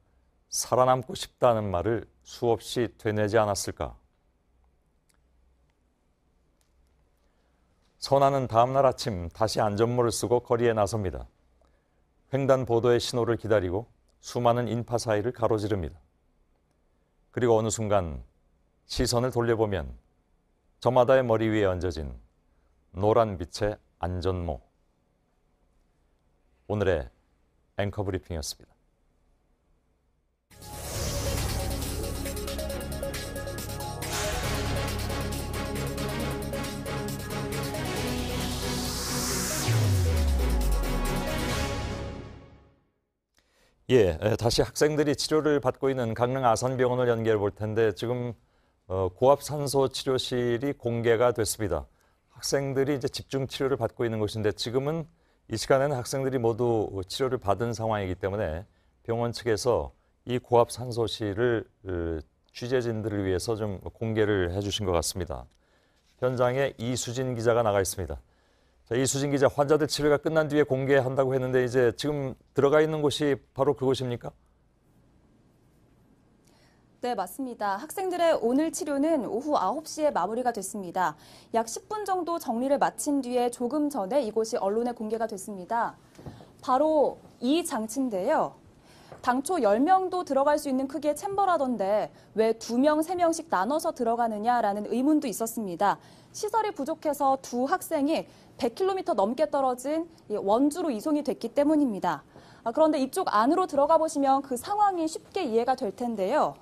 살아남고 싶다는 말을 수없이 되뇌지 않았을까. 선아는 다음 날 아침 다시 안전모를 쓰고 거리에 나섭니다. 횡단보도의 신호를 기다리고 수많은 인파 사이를 가로지릅니다. 그리고 어느 순간 시선을 돌려보면 저마다의 머리 위에 얹어진 노란 빛의 안전모. 오늘의 앵커 브리핑이었습니다. 예, 다시 학생들이 치료를 받고 있는 강릉 아산병원을 연결해 볼 텐데 지금 고압산소 치료실이 공개가 됐습니다. 학생들이 이제 집중 치료를 받고 있는 곳인데 지금은 이 시간에는 학생들이 모두 치료를 받은 상황이기 때문에 병원 측에서 이 고압산소실을 취재진들을 위해서 좀 공개를 해주신 것 같습니다. 현장에 이수진 기자가 나가 있습니다. 자, 이수진 기자, 환자들 치료가 끝난 뒤에 공개한다고 했는데 이제 지금 들어가 있는 곳이 바로 그곳입니까? 네, 맞습니다. 학생들의 오늘 치료는 오후 9시에 마무리가 됐습니다. 약 10분 정도 정리를 마친 뒤에 조금 전에 이곳이 언론에 공개가 됐습니다. 바로 이 장치인데요. 당초 10명도 들어갈 수 있는 크기의 챔버라던데 왜 2명, 3명씩 나눠서 들어가느냐라는 의문도 있었습니다. 시설이 부족해서 두 학생이 100km 넘게 떨어진 원주로 이송이 됐기 때문입니다. 그런데 이쪽 안으로 들어가 보시면 그 상황이 쉽게 이해가 될 텐데요.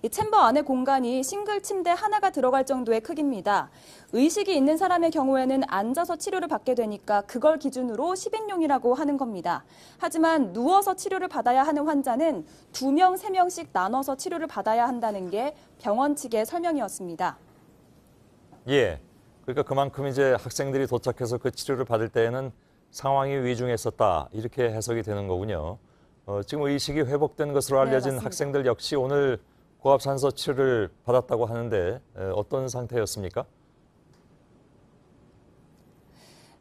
이 챔버 안의 공간이 싱글 침대 하나가 들어갈 정도의 크기입니다. 의식이 있는 사람의 경우에는 앉아서 치료를 받게 되니까 그걸 기준으로 10인용이라고 하는 겁니다. 하지만 누워서 치료를 받아야 하는 환자는 2명, 3명씩 나눠서 치료를 받아야 한다는 게 병원 측의 설명이었습니다. 예, 그러니까 그만큼 이제 학생들이 도착해서 그 치료를 받을 때에는 상황이 위중했었다 이렇게 해석이 되는 거군요. 지금 의식이 회복된 것으로 알려진 네, 학생들 역시 오늘 고압산소 치료를 받았다고 하는데 어떤 상태였습니까?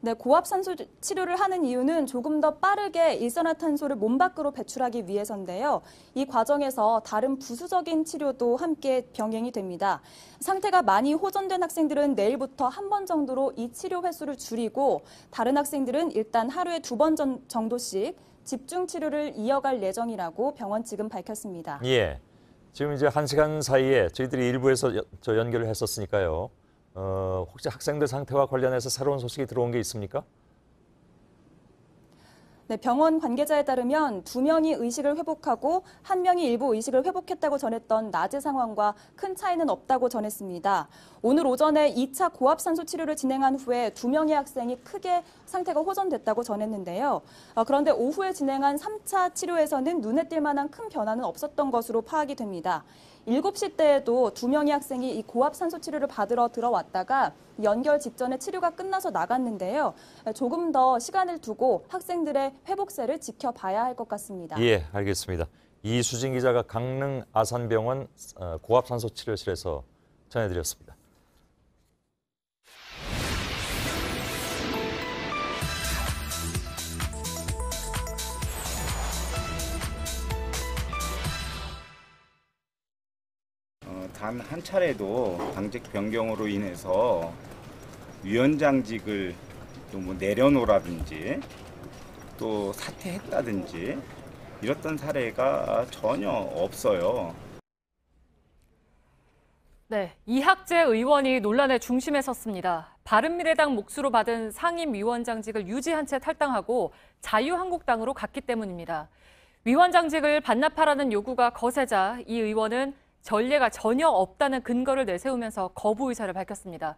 네, 고압산소 치료를 하는 이유는 조금 더 빠르게 일산화탄소를 몸 밖으로 배출하기 위해서인데요. 이 과정에서 다른 부수적인 치료도 함께 병행이 됩니다. 상태가 많이 호전된 학생들은 내일부터 한 번 정도로 이 치료 횟수를 줄이고 다른 학생들은 일단 하루에 2번 정도씩 집중 치료를 이어갈 예정이라고 병원 측은 밝혔습니다. 예, 지금 이제 1시간 사이에 저희들이 일부에서 연결을 했었으니까요. 혹시 학생들 상태와 관련해서 새로운 소식이 들어온 게 있습니까? 네, 병원 관계자에 따르면 2명이 의식을 회복하고 1명이 일부 의식을 회복했다고 전했던 낮의 상황과 큰 차이는 없다고 전했습니다. 오늘 오전에 2차 고압산소 치료를 진행한 후에 2명의 학생이 크게 상태가 호전됐다고 전했는데요. 그런데 오후에 진행한 3차 치료에서는 눈에 띌 만한 큰 변화는 없었던 것으로 파악이 됩니다. 7시 때에도 2명의 학생이 이 고압산소 치료를 받으러 들어왔다가 연결 직전에 치료가 끝나서 나갔는데요. 조금 더 시간을 두고 학생들의 회복세를 지켜봐야 할 것 같습니다. 예, 알겠습니다. 이수진 기자가 강릉 아산병원 고압산소 치료실에서 전해드렸습니다. 단 한 차례도 당직 변경으로 인해서 위원장직을 또 뭐 내려놓으라든지 또 사퇴했다든지 이랬던 사례가 전혀 없어요. 네, 이학재 의원이 논란의 중심에 섰습니다. 바른미래당 몫으로 받은 상임위원장직을 유지한 채 탈당하고 자유한국당으로 갔기 때문입니다. 위원장직을 반납하라는 요구가 거세자 이 의원은 전례가 전혀 없다는 근거를 내세우면서 거부 의사를 밝혔습니다.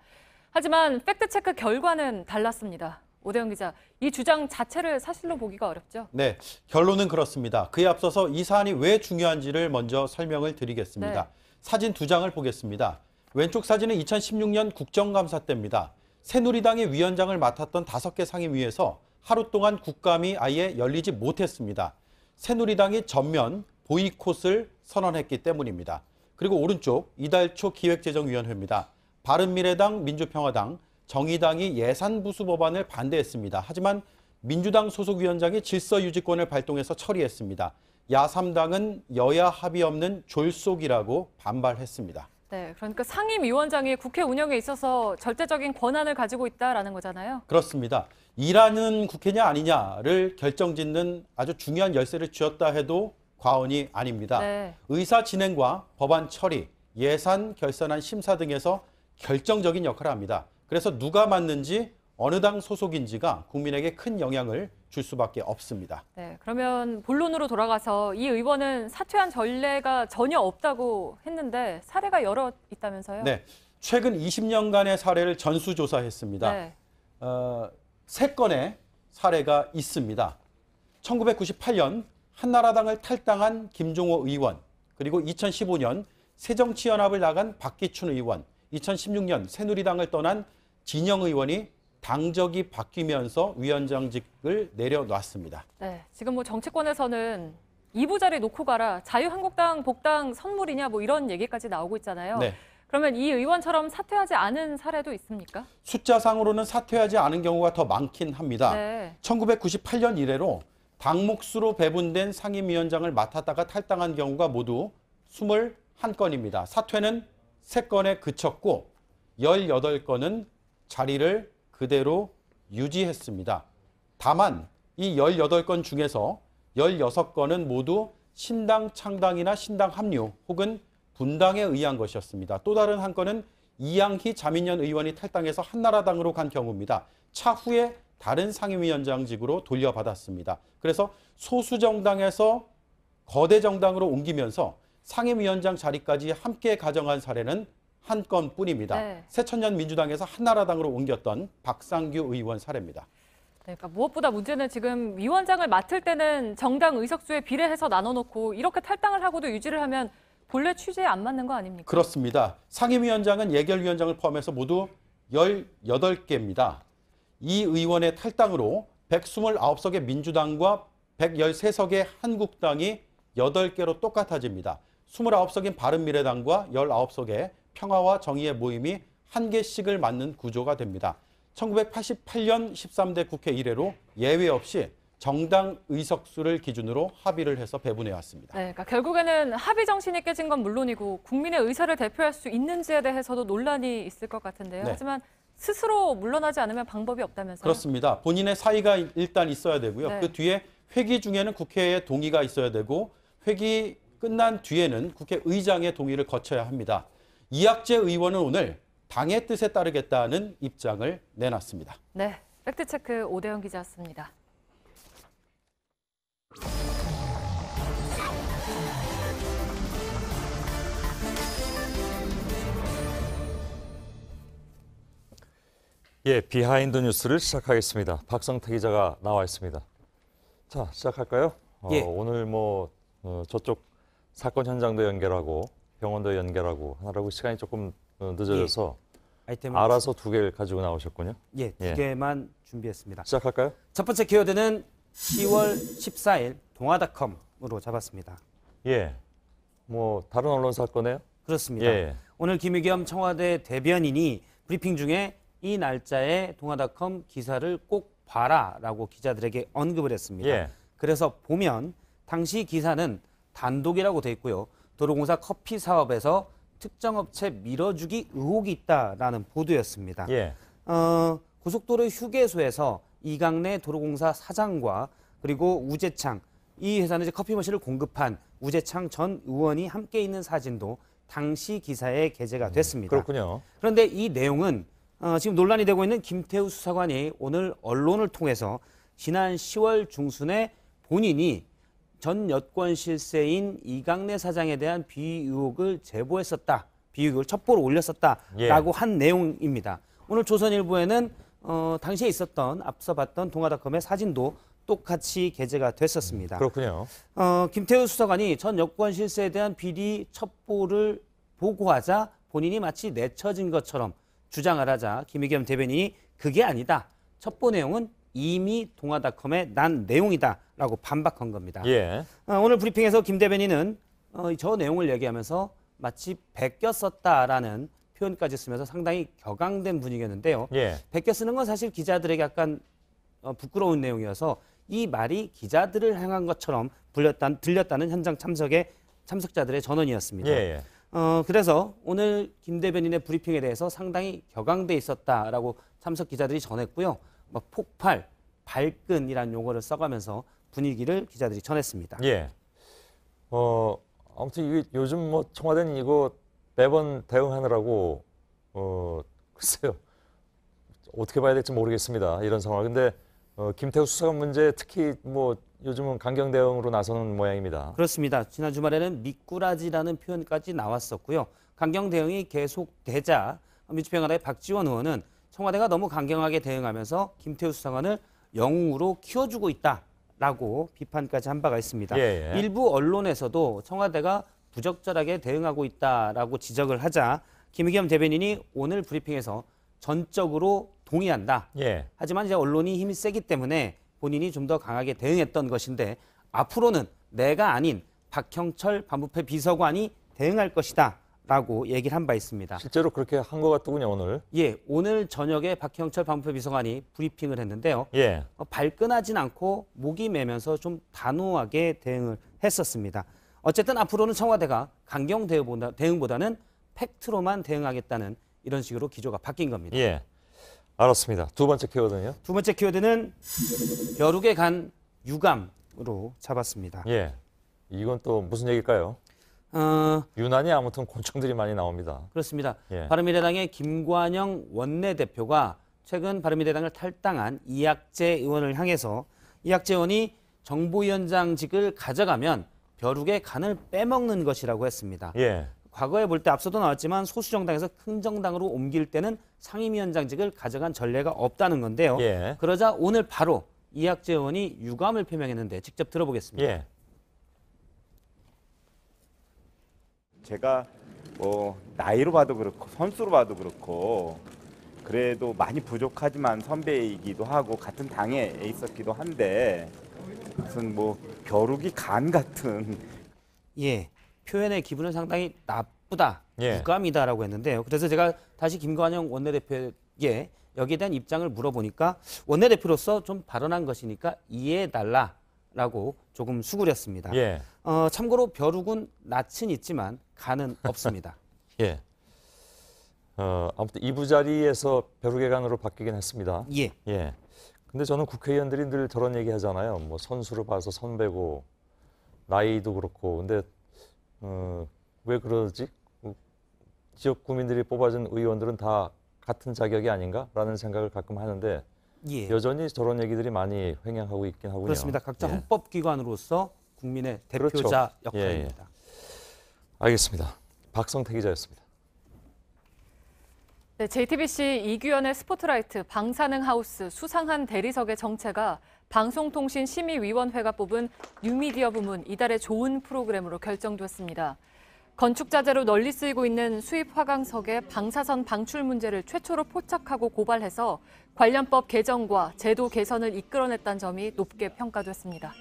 하지만 팩트체크 결과는 달랐습니다. 오대영 기자, 이 주장 자체를 사실로 보기가 어렵죠? 네, 결론은 그렇습니다. 그에 앞서서 이 사안이 왜 중요한지를 먼저 설명을 드리겠습니다. 네. 사진 두 장을 보겠습니다. 왼쪽 사진은 2016년 국정감사 때입니다. 새누리당의 위원장을 맡았던 5개 상임위에서 하루 동안 국감이 아예 열리지 못했습니다. 새누리당이 전면 보이콧을 선언했기 때문입니다. 그리고 오른쪽 이달 초 기획재정위원회입니다. 바른미래당, 민주평화당, 정의당이 예산부수 법안을 반대했습니다. 하지만 민주당 소속 위원장이 질서유지권을 발동해서 처리했습니다. 야3당은 여야 합의 없는 졸속이라고 반발했습니다. 네, 그러니까 상임위원장이 국회 운영에 있어서 절대적인 권한을 가지고 있다라는 거잖아요. 그렇습니다. 일하는 국회냐 아니냐를 결정짓는 아주 중요한 열쇠를 쥐었다 해도 과언이 아닙니다. 네. 의사 진행과 법안 처리, 예산 결산안 심사 등에서 결정적인 역할을 합니다. 그래서 누가 맡는지 어느 당 소속인지가 국민에게 큰 영향을 줄 수밖에 없습니다. 네, 그러면 본론으로 돌아가서 이 의원은 사퇴한 전례가 전혀 없다고 했는데 사례가 여러 있다면서요? 네, 최근 20년간의 사례를 전수조사했습니다. 네. 3건의 사례가 있습니다. 1998년 한나라당을 탈당한 김종호 의원, 그리고 2015년 새정치연합을 나간 박기춘 의원, 2016년 새누리당을 떠난 진영 의원이 당적이 바뀌면서 위원장직을 내려놨습니다. 네, 지금 뭐 정치권에서는 2부 자리 놓고 가라, 자유한국당 복당 선물이냐 뭐 이런 얘기까지 나오고 있잖아요. 네. 그러면 이 의원처럼 사퇴하지 않은 사례도 있습니까? 숫자상으로는 사퇴하지 않은 경우가 더 많긴 합니다. 네. 1998년 이래로 당 몫으로 배분된 상임위원장을 맡았다가 탈당한 경우가 모두 21건입니다. 사퇴는 3건에 그쳤고 18건은 자리를 그대로 유지했습니다. 다만 이 18건 중에서 16건은 모두 신당 창당이나 신당 합류 혹은 분당에 의한 것이었습니다. 또 다른 한 건은 이양희 자민련 의원이 탈당해서 한나라당으로 간 경우입니다. 차후에 다른 상임위원장직으로 돌려받았습니다. 그래서 소수 정당에서 거대 정당으로 옮기면서 상임위원장 자리까지 함께 가져간 사례는 한 건뿐입니다. 네. 새천년 민주당에서 한나라당으로 옮겼던 박상규 의원 사례입니다. 네, 그러니까 무엇보다 문제는 지금 위원장을 맡을 때는 정당 의석수에 비례해서 나눠놓고 이렇게 탈당을 하고도 유지를 하면 본래 취지에 안 맞는 거 아닙니까? 그렇습니다. 상임위원장은 예결위원장을 포함해서 모두 18개입니다. 이 의원의 탈당으로 129석의 민주당과 113석의 한국당이 8개로 똑같아집니다. 29석인 바른미래당과 19석의 평화와 정의의 모임이 1개씩을 맡는 구조가 됩니다. 1988년 13대 국회 이래로 예외 없이 정당 의석수를 기준으로 합의를 해서 배분해 왔습니다. 네, 그러니까 결국에는 합의 정신이 깨진 건 물론이고 국민의 의사를 대표할 수 있는지에 대해서도 논란이 있을 것 같은데요. 네. 하지만 스스로 물러나지 않으면 방법이 없다면서요? 그렇습니다. 본인의 사의가 일단 있어야 되고요. 네. 그 뒤에 회기 중에는 국회의 동의가 있어야 되고 회기 끝난 뒤에는 국회의장의 동의를 거쳐야 합니다. 이학재 의원은 오늘 당의 뜻에 따르겠다는 입장을 내놨습니다. 네, 팩트체크 오대영 기자였습니다. 예, 비하인드 뉴스를 시작하겠습니다. 박성태 기자가 나와 있습니다. 자, 시작할까요? 예. 오늘 저쪽 사건 현장도 연결하고 병원도 연결하고 하느라고 시간이 조금 늦어져서 알아서 2개를 가지고 나오셨군요. 예, 2개만 준비했습니다. 시작할까요? 첫 번째 키워드는 10월 14일 동아닷컴으로 잡았습니다. 예, 다른 언론사 거네요? 그렇습니다. 예. 오늘 김의겸 청와대 대변인이 브리핑 중에 이 날짜에 동아닷컴 기사를 꼭 봐라라고 기자들에게 언급을 했습니다. 예. 그래서 보면 당시 기사는 단독이라고 돼 있고요. 도로공사 커피 사업에서 특정 업체 밀어주기 의혹이 있다라는 보도였습니다. 예. 고속도로 휴게소에서 이강래 도로공사 사장과 그리고 우재창, 이 회사는 이제 커피 머신을 공급한 우재창 전 의원이 함께 있는 사진도 당시 기사에 게재가 됐습니다. 그렇군요. 그런데 이 내용은 지금 논란이 되고 있는 김태우 수사관이 오늘 언론을 통해서 지난 10월 중순에 본인이 전 여권 실세인 이강래 사장에 대한 비의 의혹을 제보했었다. 비의 의혹을 첩보로 올렸었다라고 한 내용입니다. 오늘 조선일보에는 당시에 있었던 앞서 봤던 동아닷컴의 사진도 똑같이 게재가 됐었습니다. 그렇군요. 김태우 수사관이 전 여권 실세에 대한 비리 첩보를 보고하자 본인이 마치 내쳐진 것처럼 주장을 하자 김의겸 대변인이 그게 아니다. 첩보 내용은 이미 동아닷컴에 난 내용이다라고 반박한 겁니다. 예. 오늘 브리핑에서 김 대변인은 저 내용을 얘기하면서 마치 베껴 썼다라는 표현까지 쓰면서 상당히 격앙된 분위기였는데요. 예. 베껴 쓰는 건 사실 기자들에게 약간 부끄러운 내용이어서 이 말이 기자들을 향한 것처럼 들렸다는 현장 참석자들의 전언이었습니다. 예. 그래서 오늘 김 대변인의 브리핑에 대해서 상당히 격앙돼 있었다라고 참석 기자들이 전했고요. 폭발, 발끈이라는 용어를 써가면서 분위기를 기자들이 전했습니다. 예. 아무튼 이게 요즘 뭐 청와대는 이거 매번 대응하느라고 글쎄요. 어떻게 봐야 될지 모르겠습니다. 이런 상황. 근데 김태우 수사관 문제 특히 뭐 요즘은 강경 대응으로 나서는 모양입니다. 그렇습니다. 지난 주말에는 미꾸라지라는 표현까지 나왔었고요. 강경 대응이 계속되자 민주평화당의 박지원 의원은 청와대가 너무 강경하게 대응하면서 김태우 수사관을 영웅으로 키워주고 있다라고 비판까지 한 바가 있습니다. 예. 일부 언론에서도 청와대가 부적절하게 대응하고 있다라고 지적을 하자 김의겸 대변인이 오늘 브리핑에서 전적으로 동의한다. 예. 하지만 이제 언론이 힘이 세기 때문에 본인이 좀 더 강하게 대응했던 것인데 앞으로는 내가 아닌 박형철 반부패 비서관이 대응할 것이다 라고 얘기를 한 바 있습니다. 실제로 그렇게 한 것 같더군요, 오늘. 예, 오늘 저녁에 박형철 반부패 비서관이 브리핑을 했는데요. 예. 발끈하진 않고 목이 매면서 좀 단호하게 대응을 했었습니다. 어쨌든 앞으로는 청와대가 강경 대응보다는 팩트로만 대응하겠다는 이런 식으로 기조가 바뀐 겁니다. 예. 알았습니다. 두 번째 키워드는요? 두 번째 키워드는 벼룩에 간 유감으로 잡았습니다. 예. 이건 또 무슨 얘기일까요? 유난히 아무튼 곤충들이 많이 나옵니다. 그렇습니다. 예. 바른미래당의 김관영 원내대표가 최근 바른미래당을 탈당한 이학재 의원을 향해서 이학재 의원이 정보위원장직을 가져가면 벼룩의 간을 빼먹는 것이라고 했습니다. 예. 과거에 볼 때 앞서도 나왔지만 소수정당에서 큰 정당으로 옮길 때는 상임위원장직을 가져간 전례가 없다는 건데요. 예. 그러자 오늘 바로 이학재 의원이 유감을 표명했는데 직접 들어보겠습니다. 예. 제가 나이로 봐도 그렇고 선수로 봐도 그렇고 그래도 많이 부족하지만 선배이기도 하고 같은 당에 있었기도 한데 무슨 뭐 벼룩이 간 같은 예. 표현의 기분은 상당히 나쁘다, 예. 유감이다라고 했는데요. 그래서 제가 다시 김관영 원내대표에게 여기에 대한 입장을 물어보니까 원내대표로서 좀 발언한 것이니까 이해해달라라고 조금 수그렸습니다. 예. 참고로 벼룩은 낯은 있지만 간은 없습니다. 예. 아무튼 이부자리에서 벼룩의 간으로 바뀌긴 했습니다. 예. 예. 근데 저는 국회의원들이 늘 저런 얘기 하잖아요. 뭐 선수로 봐서 선배고 나이도 그렇고. 근데 왜 그러지? 지역 구민들이 뽑아준 의원들은 다 같은 자격이 아닌가라는 생각을 가끔 하는데 예. 여전히 저런 얘기들이 많이 횡행하고 있긴 하군요. 그렇습니다. 각자 예. 헌법기관으로서 국민의 대표자 그렇죠. 역할입니다. 예. 알겠습니다. 박성태 기자였습니다. 네, JTBC 이규현의 스포트라이트 방사능하우스 수상한 대리석의 정체가 방송통신심의위원회가 뽑은 뉴미디어 부문 이달의 좋은 프로그램으로 결정되었습니다. 건축자재로 널리 쓰이고 있는 수입 화강석의 방사선 방출 문제를 최초로 포착하고 고발해서 관련법 개정과 제도 개선을 이끌어냈다는 점이 높게 평가됐습니다.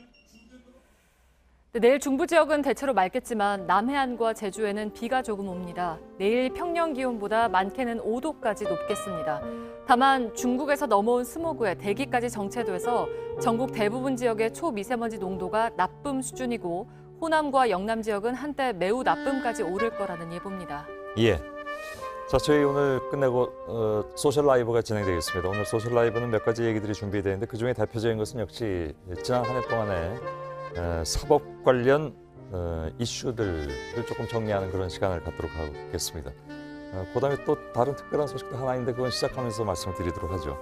내일 중부 지역은 대체로 맑겠지만 남해안과 제주에는 비가 조금 옵니다. 내일 평년 기온보다 많게는 5도까지 높겠습니다. 다만 중국에서 넘어온 스모그에 대기까지 정체돼서 전국 대부분 지역의 초미세먼지 농도가 나쁨 수준이고 호남과 영남 지역은 한때 매우 나쁨까지 오를 거라는 예보입니다. 예. 자, 저희 오늘 끝내고 소셜 라이브가 진행되겠습니다. 오늘 소셜 라이브는 몇 가지 얘기들이 준비되어 있는데 그중에 대표적인 것은 역시 지난 한 해 동안에 사법 관련 이슈들을 조금 정리하는 그런 시간을 갖도록 하겠습니다. 그다음에 또 다른 특별한 소식도 하나 있는데 그건 시작하면서 말씀을 드리도록 하죠.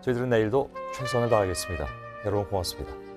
저희들은 내일도 최선을 다하겠습니다. 여러분 고맙습니다.